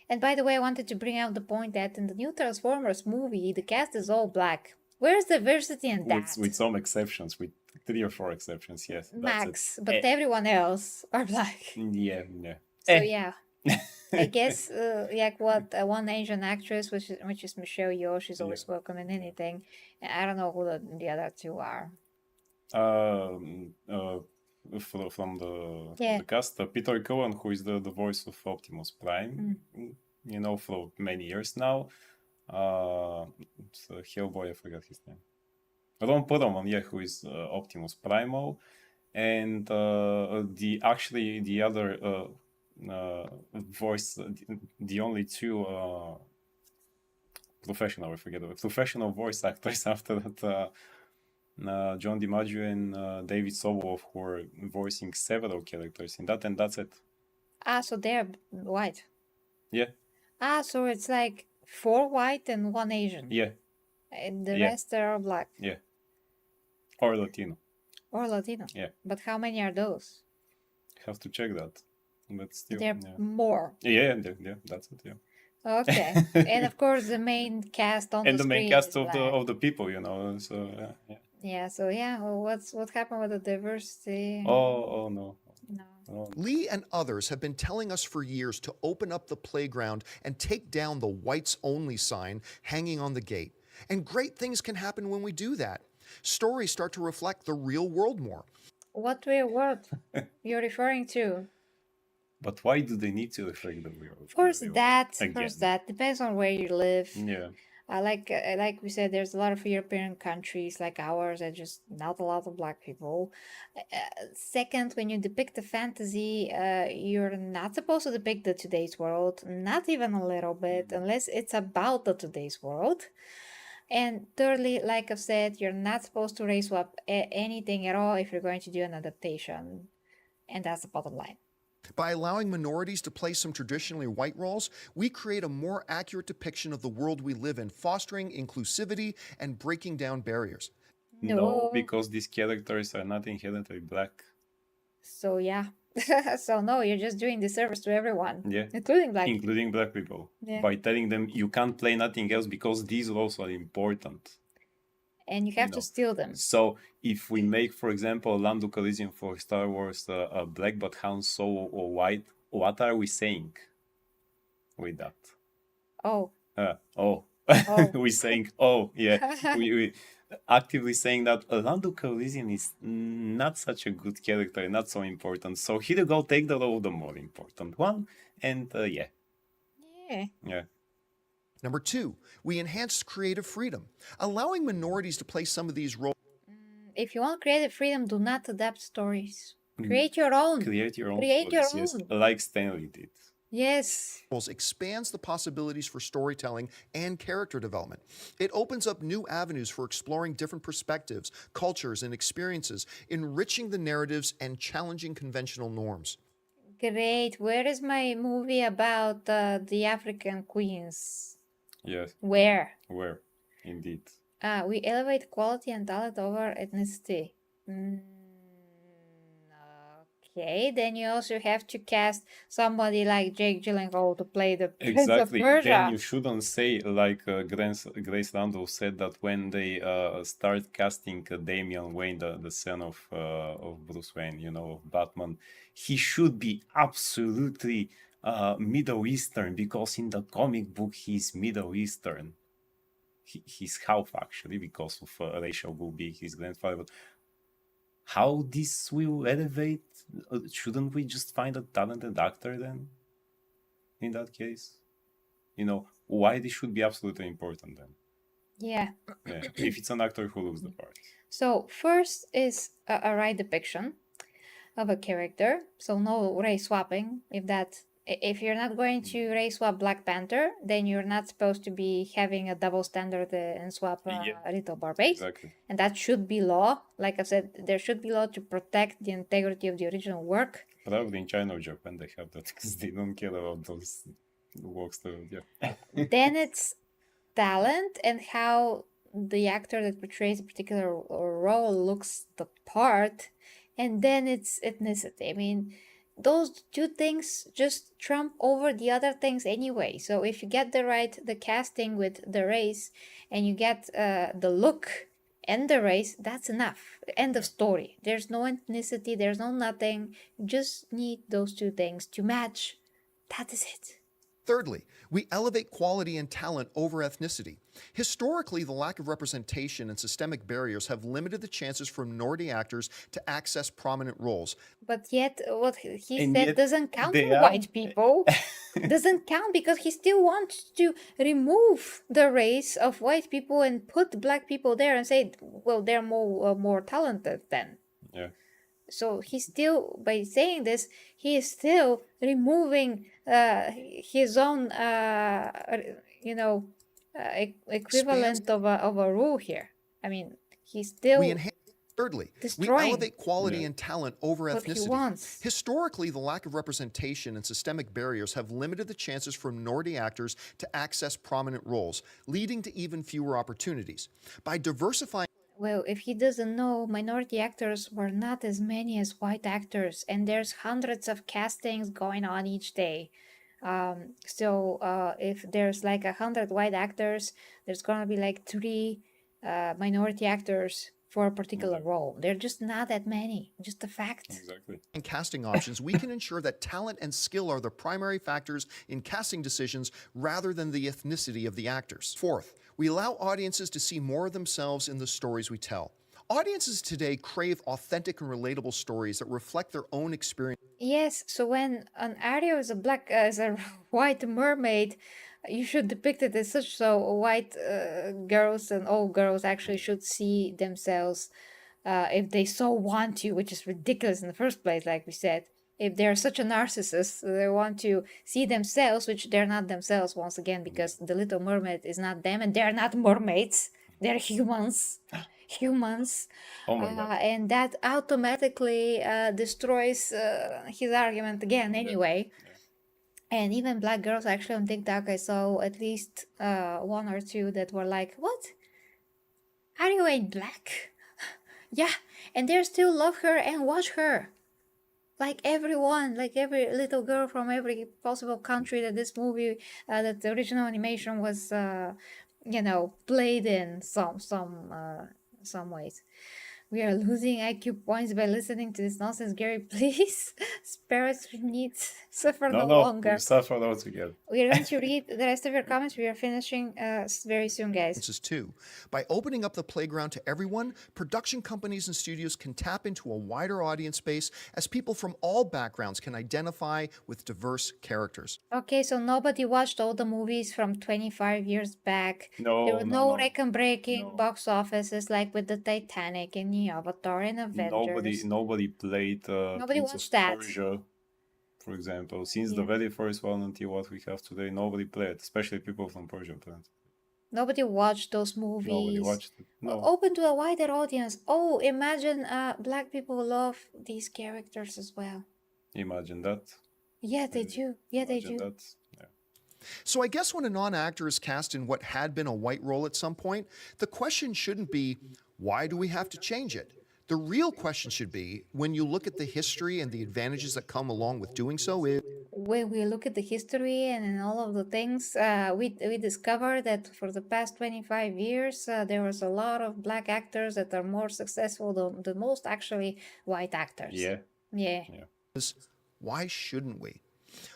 And by the way, I wanted to bring out the point that in the new Transformers movie, the cast is all black. Where's diversity in that? With some exceptions, with 3 or 4 exceptions, yes. That's Max, it. but everyone else are black. Yeah, yeah. So yeah, I guess like what one Asian actress, which is Michelle Yeoh, she's always welcome in anything. And I don't know who the other two are. From the Yeah. cast, Peter Cohen, who is the voice of Optimus Prime, for many years now. It's Hellboy, I forgot his name. Ron Perlman, yeah, who is Optimus Primal, and the other voice, the only two professional voice actors after that. John DiMaggio and David Sobolev, who are voicing several characters in that, and that's it. So they're white. Yeah, So it's like 4 white and 1 Asian. yeah, And the Yeah. rest are black yeah. Or Latino. or Latino. Yeah. But how many are those? Have to check that. But still, There are yeah. more. Yeah, that's it. Yeah. Okay. And of course, the main cast on And the the main screen cast is of black. the people, So yeah. Yeah. So yeah, well, what happened with the diversity? Oh no. No. Oh, Lee and others have been telling us for years to open up the playground and take down the whites only sign hanging on the gate. And great things can happen when we do that. Stories start to reflect the real world more. What real world you're referring to? But why do they need to reflect the real? First real- that Again. depends on where you live. Yeah. Like we said, there's a lot of European countries like ours that just not a lot of black people. Second, when you depict a fantasy, you're not supposed to depict the today's world, not even a little bit, unless it's about the today's world. And thirdly, like I've said, you're not supposed to raise up anything at all if you're going to do an adaptation, and that's the bottom line. By allowing minorities to play some traditionally white roles, we create a more accurate depiction of the world we live in, fostering inclusivity and breaking down barriers. No, No. because these characters are not inherently black. So yeah. So no, you're just doing disservice to everyone, Yeah. including black. Including black people. Yeah. By telling them you can't play nothing else because these roles are important. And you have to steal them. So if we make, for example, Lando Calrissian for Star Wars black but Han Solo or white, what are we saying with that? Oh. Oh. We're saying, oh, yeah. we actively saying that Lando Calrissian is not such a good character, not so important. So here you go, take the role, the more important one. And yeah. Yeah. Number 2, we enhanced creative freedom, allowing minorities to play some of these roles. If you want creative freedom, do not adapt stories. Create your own. Create your own Create your stories, own. yes, like Stanley did. Yes. Expands the possibilities for storytelling and character development. It opens up new avenues for exploring different perspectives, cultures, and experiences, enriching the narratives and challenging conventional norms. Great. Where is my movie about the African queens? Yes. Where? Indeed. We elevate quality and talent over ethnicity. Okay, then you also have to cast somebody like Jake Gyllenhaal to play the Prince of Persia. Then you shouldn't say like Grace Randall said that when they start casting Damian Wayne, the son of Bruce Wayne, of Batman, he should be absolutely Middle Eastern, because in the comic book he's Middle Eastern. He's half actually, because of Rachel will be his grandfather. But how this will elevate? Shouldn't we just find a talented actor then? In that case, why this should be absolutely important then? Yeah. If it's an actor who looks the part. So first is a right depiction of a character. So no race swapping. If you're not going to race swap Black Panther, then you're not supposed to be having a double standard and swap Little Barbados. Exactly. And that should be law. Like I said, there should be law to protect the integrity of the original work. Probably in China or Japan they have that, because they don't care about those works. Yeah. Then it's talent and how the actor that portrays a particular role looks the part. And then it's ethnicity. I mean, those two things just trump over the other things anyway. So if you get the casting with the race, and you get the look and the race, that's enough. End of story. There's no ethnicity, there's no nothing. You just need those two things to match. That is it. Thirdly, we elevate quality and talent over ethnicity. Historically, the lack of representation and systemic barriers have limited the chances for minority actors to access prominent roles. But yet, what he And said yet doesn't count they for are- white people. Doesn't count, because he still wants to remove the race of white people and put black people there and say, well, they're more talented then. Yeah. So he still, by saying this, he is still removing his own, equivalent of a rule here. I mean, he's still Thirdly, we destroying elevate quality and talent over what he ethnicity. wants. Historically, the lack of representation and systemic barriers have limited the chances for minority actors to access prominent roles, leading to even fewer opportunities. By diversifying Well, if he doesn't know, minority actors were not as many as white actors, and there's hundreds of castings going on each day. So if there's like 100 white actors, there's gonna be like 3 minority actors for a particular role. They're just not that many, just a fact. Exactly. casting options, we can ensure that talent and skill are the primary factors in casting decisions rather than the ethnicity of the actors. Fourth, we allow audiences to see more of themselves in the stories we tell. Audiences today crave authentic and relatable stories that reflect their own experience. Yes, so when an Ariel is a white mermaid, you should depict it as such. So white girls and all girls actually should see themselves if they so want to, which is ridiculous in the first place, like we said. If they're such a narcissist, they want to see themselves, which they're not themselves, once again, because the Little Mermaid is not them, and they're not mermaids. They're humans. Humans. Oh my God. And that automatically destroys his argument again, anyway. And even black girls, actually, on TikTok, I saw at least 1 or 2 that were like, what? Are you ain't black? Yeah, and they still love her and watch her. Like everyone, like every little girl from every possible country that this movie, that the original animation was, played in some ways. We are losing IQ points by listening to this nonsense, Gary. Please spare us. We need suffer No, no no, we longer. suffer all together. We are going to read the rest of your comments. We are finishing very soon, guys. Too. By opening up the playground to everyone, production companies and studios can tap into a wider audience base as people from all backgrounds can identify with diverse characters. Okay, so nobody watched all the movies from 25 years back. There were no record-breaking box offices like with the Titanic and the Avatar and Avengers. Nobody played Nobody Prince watched of that. Persia, for example. Since the Yeah. very first one until what we have today, nobody played, especially people from Persian planet. Nobody watched those movies. Nobody watched it. No. Open to a wider audience. Oh, imagine black people love these characters as well. Imagine that. Yeah, they do. Yeah, they Imagine do. that. Yeah. So I guess when a non-actor is cast in what had been a white role at some point, the question shouldn't be, why do we have to change it? The real question should be, when you look at the history and the advantages that come along with doing so, is When we look at the history and all of the things, we discover that for the past 25 years, there was a lot of black actors that are more successful than most actually white actors. Yeah. Yeah. why shouldn't we?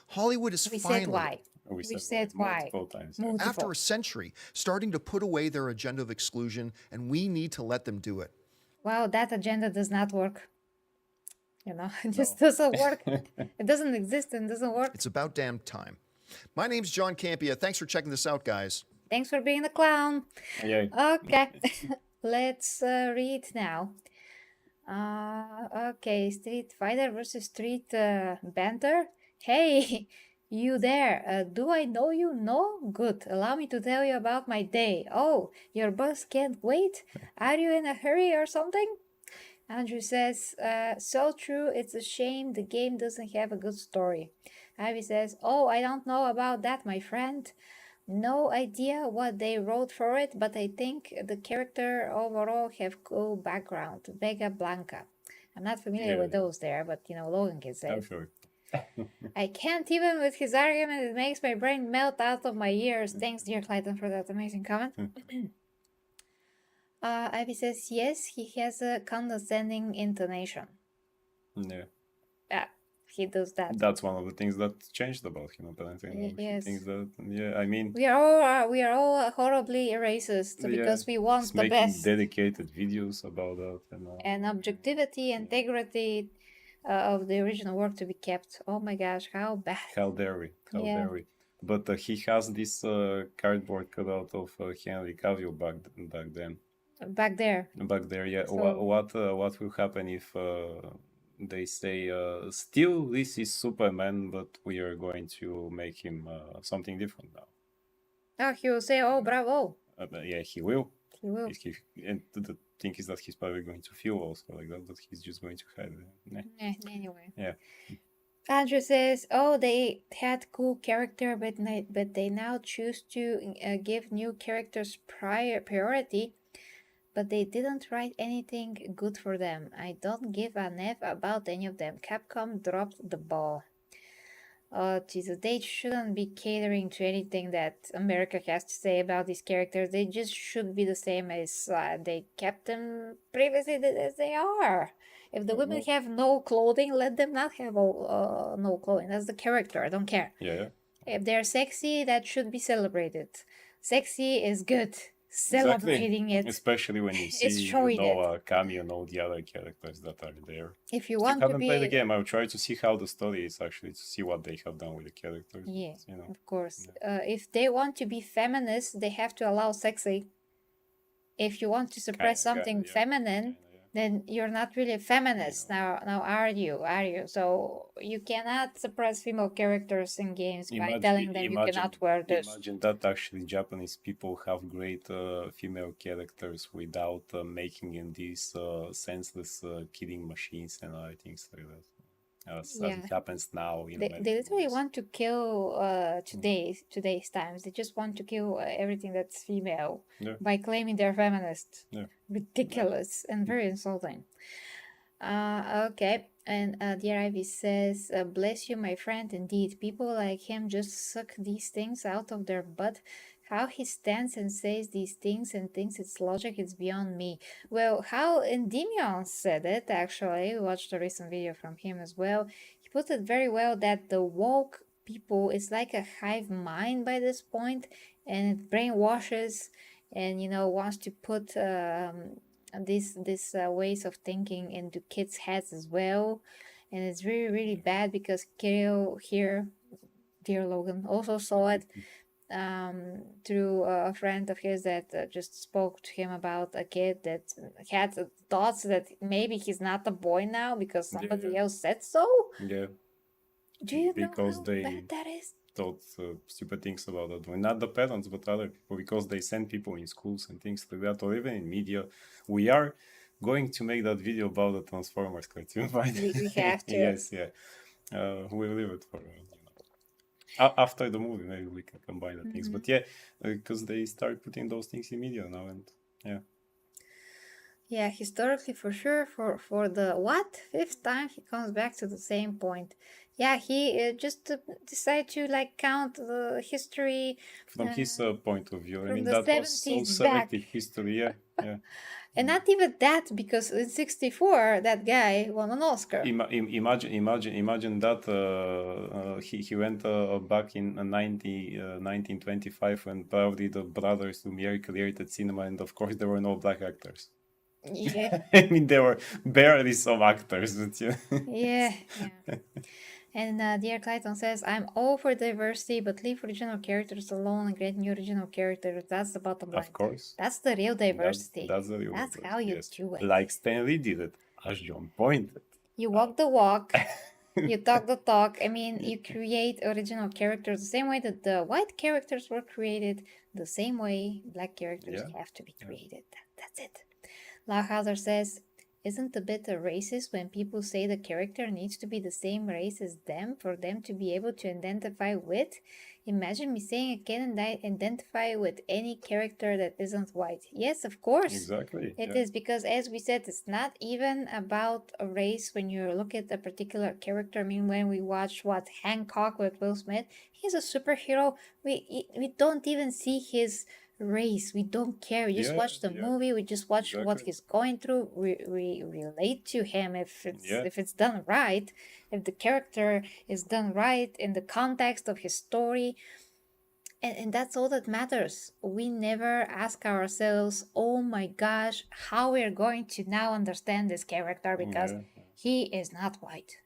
Hollywood is We said finally, why. We said it why. multiple times. Multiple. after a century, starting to put away their agenda of exclusion, and we need to let them do it. Wow, that agenda does not work. You know, it just doesn't work. It doesn't exist and doesn't work. It's about damn time. My name's John Campea. Thanks for checking this out, guys. Thanks for being the clown. Yeah. Okay, let's read now. Okay, Street Fighter versus Street Banter. Hey, you there? Do I know you? No? Good. Allow me to tell you about my day. Oh, your bus can't wait? Are you in a hurry or something? Andrew says, so true, it's a shame the game doesn't have a good story. Ivy says, oh, I don't know about that, my friend. No idea what they wrote for it, but I think the character overall have cool background. Vega Blanca. I'm not familiar with those there, but Logan can say. I'm sure. I can't even with his argument, it makes my brain melt out of my ears. Thanks, dear Clayton, for that amazing comment. Ivy says, yes, he has a condescending intonation. Yeah. Yeah, he does that. That's one of the things that changed about him, apparently. Yes. Things that, I mean, We are all horribly racist because we want he's the making best. dedicated videos about that. And objectivity, integrity of the original work to be kept. Oh my gosh, how bad. How dare we? How Yeah. dare we? But he has this cardboard cutout of Henry Cavill back then. Back there. Back there, yeah. So- What will happen if they say still this is Superman, but we are going to make him something different now? Oh, he will say, oh, bravo. But yeah, he will. He will. And the thing is that he's probably going to feel also like that, but he's just going to hide it. Anyway. Yeah. Andrew says, oh, they had cool character, but they now choose to give new characters priority, but they didn't write anything good for them. I don't give an F about any of them. Capcom dropped the ball. Oh, Jesus, they shouldn't be catering to anything that America has to say about these characters. They just should be the same as they kept them previously as they are. If the women have no clothing, let them not have no clothing. That's the character. I don't care. Yeah. If they're sexy, that should be celebrated. Sexy is good. Celebrating it. Especially when you see showing Kami and all the other characters that are there. If you I want to haven't be... played the game. I'll try to see how the story is actually, to see what they have done with the characters. Yeah, You know. of course. If they want to be feminist, they have to allow sexy. If you want to suppress something feminine, then you're not really a feminist. Now are you? So you cannot suppress female characters in games by telling them you cannot wear this. Imagine that actually Japanese people have great female characters without making in these senseless killing machines and other things like that. as Yeah. it happens now in They American literally movies. want to kill today's times. They just want to kill everything that's female Yeah, by claiming they're feminist. yeah. Ridiculous and very insulting. Okay. And Dear Ivy says, bless you, my friend. Indeed, people like him just suck these things out of their butt. How he stands and says these things and thinks it's logic, it's beyond me. Well, how Endymion said it, actually, we watched a recent video from him as well. He put it very well that the woke people is like a hive mind by this point, and it brainwashes and, wants to put these ways of thinking into kids' heads as well, and it's really really bad because Kirill here, dear Logan, also saw it through a friend of his that just spoke to him about a kid that had thoughts that maybe he's not a boy now because somebody else said so. Yeah. Do you know Because how they bad that is? thought stupid things about that. Well, not the parents, but other people, because they send people in schools and things like that, or even in media. We are going to make that video about the Transformers cartoon, right? We have to. Yes, yeah. We'll leave it for after the movie. Maybe we can combine the things. But yeah, because they start putting those things in media now, and yeah. Yeah, historically for sure. For the fifth time he comes back to the same point. Yeah, he just decided to like count the history From his point of view, I from mean the that was so 70s back. selective history. Yeah, yeah. And not even that, because in '64 that guy won an Oscar. Imagine that he went back in 1925 when probably the brothers Lumiere created cinema, and of course there were no black actors. Yeah, I mean, there were barely some actors, but yeah. yeah, yeah. And Dear Clayton says, I'm all for diversity, but leave original characters alone and create new original characters. That's the bottom line. Of course. That's the real diversity. That's the real That's diversity, how you yes. do it. Like Stan Lee did it, as John pointed. You walk the walk, you talk the talk. I mean, you create original characters the same way that the white characters were created, the same way black characters have to be created. That's it. Lauhauser says, isn't a bit racist when people say the character needs to be the same race as them for them to be able to identify with? Imagine me saying I can identify with any character that isn't white. Yes, of course. Exactly. It is, because as we said, it's not even about a race when you look at a particular character. I mean, when we watch Hancock with Will Smith, he's a superhero. We don't even see his race. We don't care. We just watch the movie. We just watch what he's going through. We relate to him if it's done right. If the character is done right in the context of his story. And that's all that matters. We never ask ourselves, oh my gosh, how we're going to now understand this character because he is not white.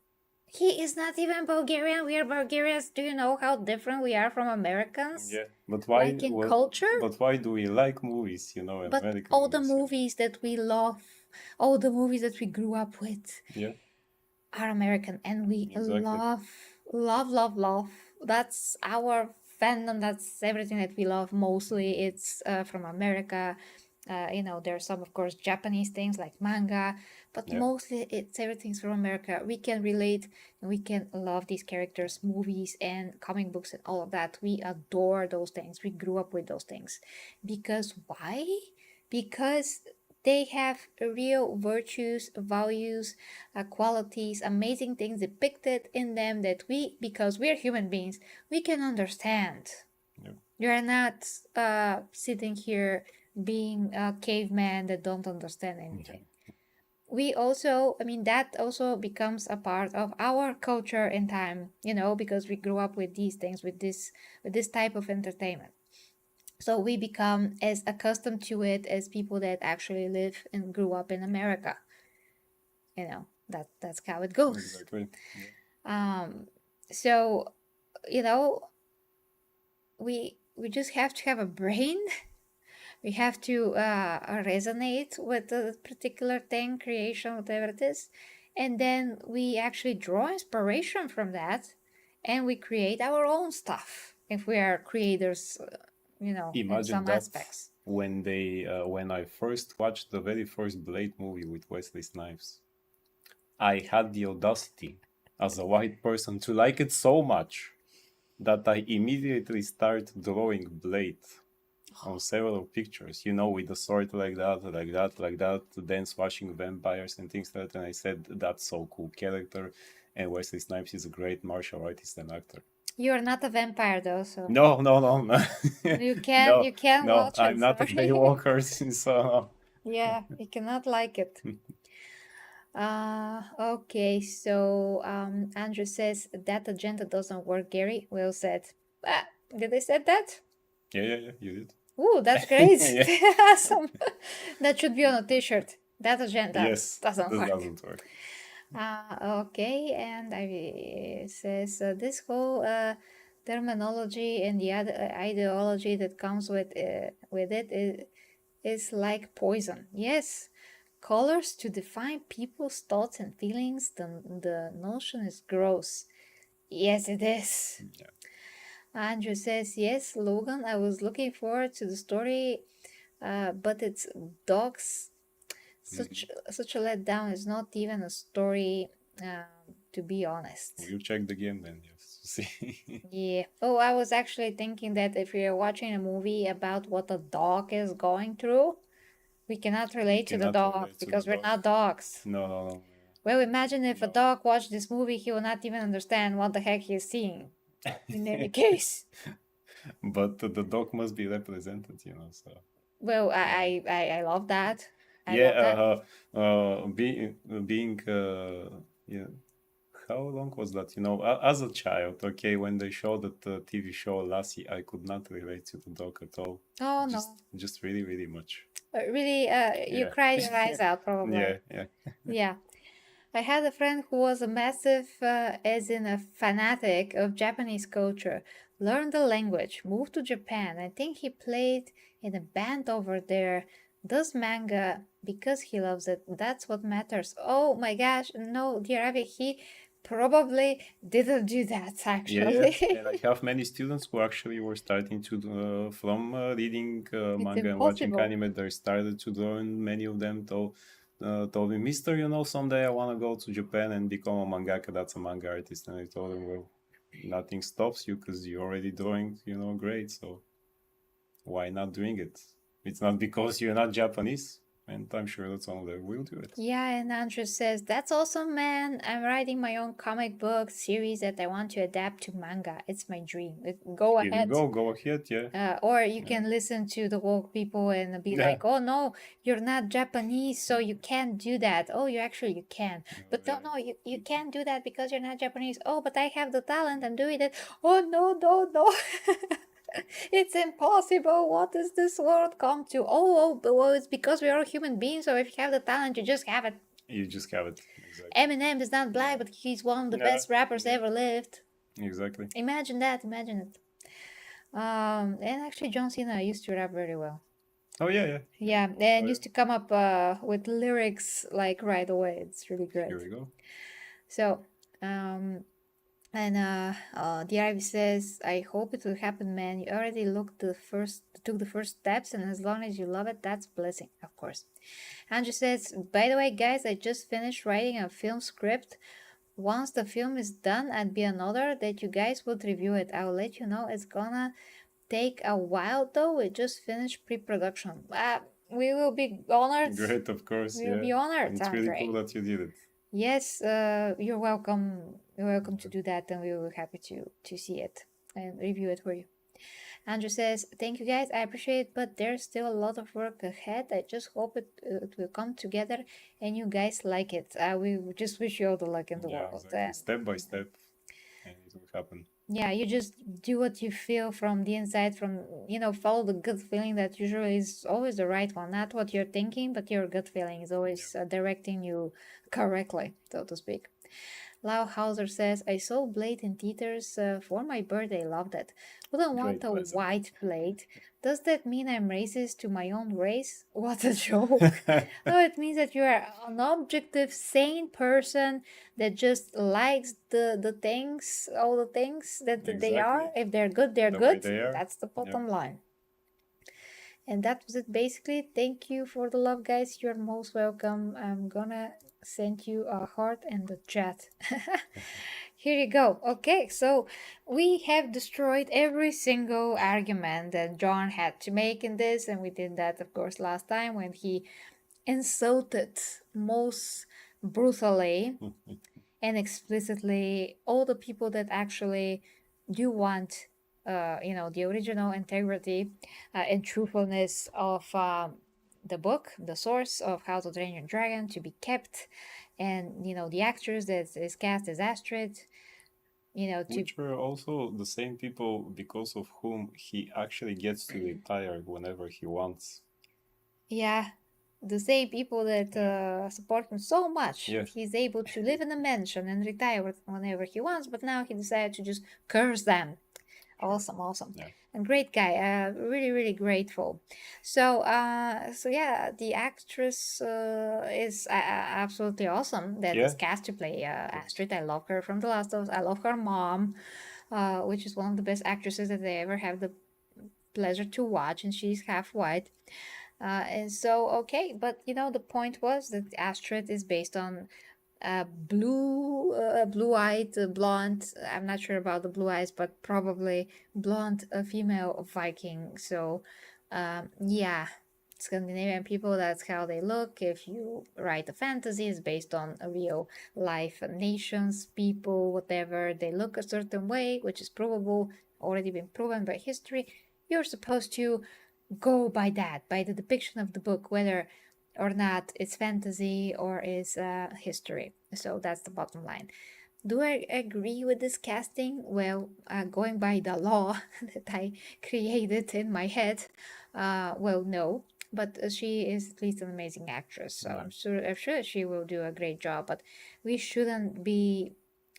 He is not even Bulgarian. We are Bulgarians. Do you know how different we are from Americans? Yeah, but why? Like in culture? But why do we like movies? But American all the movies, movies that we love, all the movies that we grew up with, are American, and we love. That's our fandom. That's everything that we love. Mostly, it's from America. There's some, of course, Japanese things like manga, but mostly it's everything's from America. We can relate and we can love these characters, movies and comic books and all of that. We adore those things. We grew up with those things. Because why? Because they have real virtues, values, qualities, amazing things depicted in them that because we're human beings, we can understand. You're not sitting here being a caveman that don't understand anything. We also, that also becomes a part of our culture in time, because we grew up with these things, with this type of entertainment. So we become as accustomed to it as people that actually live and grew up in America. That's how it goes. Exactly. So, we just have to have a brain. We have to resonate with the particular thing, creation, whatever it is. And then we actually draw inspiration from that and we create our own stuff if we are creators, Imagine in some that aspects. When I first watched the very first Blade movie with Wesley Snipes, I had the audacity as a white person to like it so much that I immediately start drawing blade on several pictures, with the sword like that, then swashing vampires and things like that. And I said, that's so cool character. And Wesley Snipes is a great martial artist and actor. You're not a vampire though, so No. you can No, watch I'm it. not a Sorry. Daywalker, so Yeah, you cannot like it. Okay, so Andrew says that agenda doesn't work, Gary. Will said. Did they said that? yeah, you did. Ooh, that's great. Yeah. Awesome. That should be on a t-shirt. That agenda Yes, doesn't this work. doesn't work. Okay, and I says this whole terminology and the other ideology that comes with it is like poison. Yes, colors to define people's thoughts and feelings. The notion is gross. Yes, it is. Yeah. Andrew says, yes, Logan, I was looking forward to the story, but it's dogs. Such a letdown. Is not even a story, to be honest. You check the game then, yes. See. Yeah. Oh, I was actually thinking that if we are watching a movie about what a dog is going through, we cannot relate to the cannot dog relate to because the we're dog. not dogs. No. Well, imagine if a No. dog watched this movie, he will not even understand what the heck he is seeing. In any case. But the dog must be represented, so. Well, I love that. I Yeah, love that. being yeah. How long was that? As a child, okay, when they showed the TV show Lassie, I could not relate to the dog at all. Oh Just really, really much. Really, you Yeah. cried your eyes out probably. Yeah. Yeah. I had a friend who was a massive, as in a fanatic of Japanese culture, learned the language, moved to Japan. I think he played in a band over there, does manga because he loves it. That's what matters. Oh my gosh, no, dear Abby, he probably didn't do that actually. Yeah. And I have many students who actually were starting to, from reading manga and watching impossible. anime, they started to learn. Many of them told me, Mister, someday I want to go to Japan and become a mangaka. That's a manga artist. And I told them, well, nothing stops you because you're already doing, great. So why not doing it? It's not because you're not Japanese. And I'm sure that some of them will do it. Yeah, and Andrew says, that's awesome, man. I'm writing my own comic book series that I want to adapt to manga. It's my dream. Go Here ahead. you go ahead, yeah. Or you can listen to the woke people and be Yeah. like, oh no, you're not Japanese, so you can't do that. Oh, you can. But no, you can't do that because you're not Japanese. Oh, but I have the talent, I'm doing it. Oh, no. It's impossible. What does this world come to? Well, it's because we are human beings, so if you have the talent, you just have it. You just have it. Exactly. Eminem is not black, but he's one of the best rappers ever lived. Exactly. Imagine that, imagine it. And actually John Cena used to rap very well. Oh yeah. Yeah, and used to come up with lyrics like right away. It's really great. Here we go. So, the Ivy says, I hope it will happen, man. You already took the first steps, and as long as you love it, that's a blessing, of course. Andrew says, by the way, guys, I just finished writing a film script. Once the film is done, I'd be another that you guys would review it. I'll let you know. It's gonna take a while, though. We just finished pre-production. We will be honored. Great, of course. We'll be honored. And it's really cool that you did it. Yes, you're welcome. You're welcome to do that, and we will be happy to see it and review it for you. Andrew says, thank you guys, I appreciate it, but there's still a lot of work ahead. I just hope it will come together and you guys like it. We just wish you all the luck in the world. Exactly. Step by step, and it will happen. Yeah, you just do what you feel from the inside, follow the gut feeling that usually is always the right one. Not what you're thinking, but your gut feeling is always directing you correctly, so to speak. Lau Hauser says, I saw Blade in theaters for my birthday, loved it. Wouldn't want a white Blade. Does that mean I'm racist to my own race? What a joke. No, it means that you are an objective, sane person that just likes the things, all the things that they are. If they're good, they're good. That's the bottom line. And that was it basically. Thank you for the love, guys. You're most welcome. I'm gonna send you a heart in the chat. Here you go. Okay, so we have destroyed every single argument that John had to make in this, and we did that, of course, last time when he insulted most brutally and explicitly all the people that actually do want, the original integrity and truthfulness of the book, the source of How to Train Your Dragon, to be kept, and the actress that is cast as Astrid, to Which were also the same people because of whom he actually gets to retire whenever he wants. yeah, the same people that support him so much. Yeah. He's able to live in a mansion and retire whenever he wants, but now he decided to just curse them. Awesome. Yeah. And great guy. Really, really grateful. So, yeah, the actress is absolutely awesome. That is Yeah. cast to play Astrid. I love her from The Last of Us. I love her mom, which is one of the best actresses that I ever have the pleasure to watch, and she's half white. And so, okay, but the point was that Astrid is based on blue-eyed, blonde. I'm not sure about the blue eyes, but probably blonde, female Viking. So, yeah, Scandinavian people. That's how they look. If you write a fantasy, it's based on a real life nations, people, whatever. They look a certain way, which is probable, already been proven by history. You're supposed to go by that, by the depiction of the book, whether or not it's fantasy or is history. So that's the bottom line. Do I agree with this casting? Well, going by the law that I created in my head, well, no. But she is at least an amazing actress, so I'm sure she will do a great job. But we shouldn't be,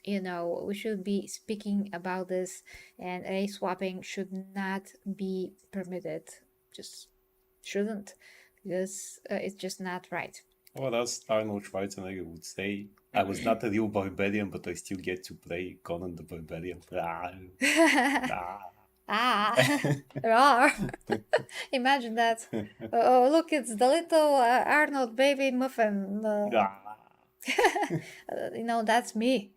we should be speaking about this, and race swapping should not be permitted. Just shouldn't, because it's just not right. Well, as Arnold Schwarzenegger would say, I was not a real barbarian, but I still get to play Conan the Barbarian. Rar. Imagine that. Oh, look, it's the little Arnold baby muffin. That's me.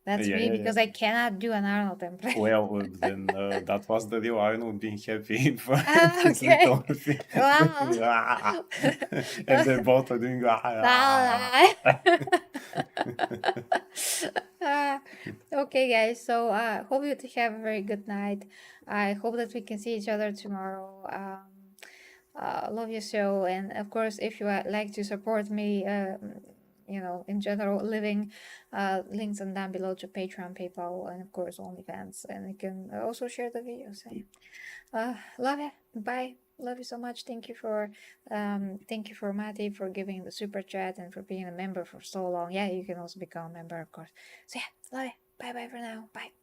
That's me because I cannot do an Arnold impression. Well, then that was the real Arnold being happy for his Okay. little thing. And they're both are doing. Okay, guys. So hope you have a very good night. I hope that we can see each other tomorrow. Love your show, and of course, if you like to support me, in general, living, links are down below to Patreon, PayPal, and of course OnlyFans, and you can also share the video. So, love you. Bye. Love you so much. Thank you for Matty for giving the super chat and for being a member for so long. Yeah, you can also become a member, of course. So yeah, love you. Bye for now. Bye.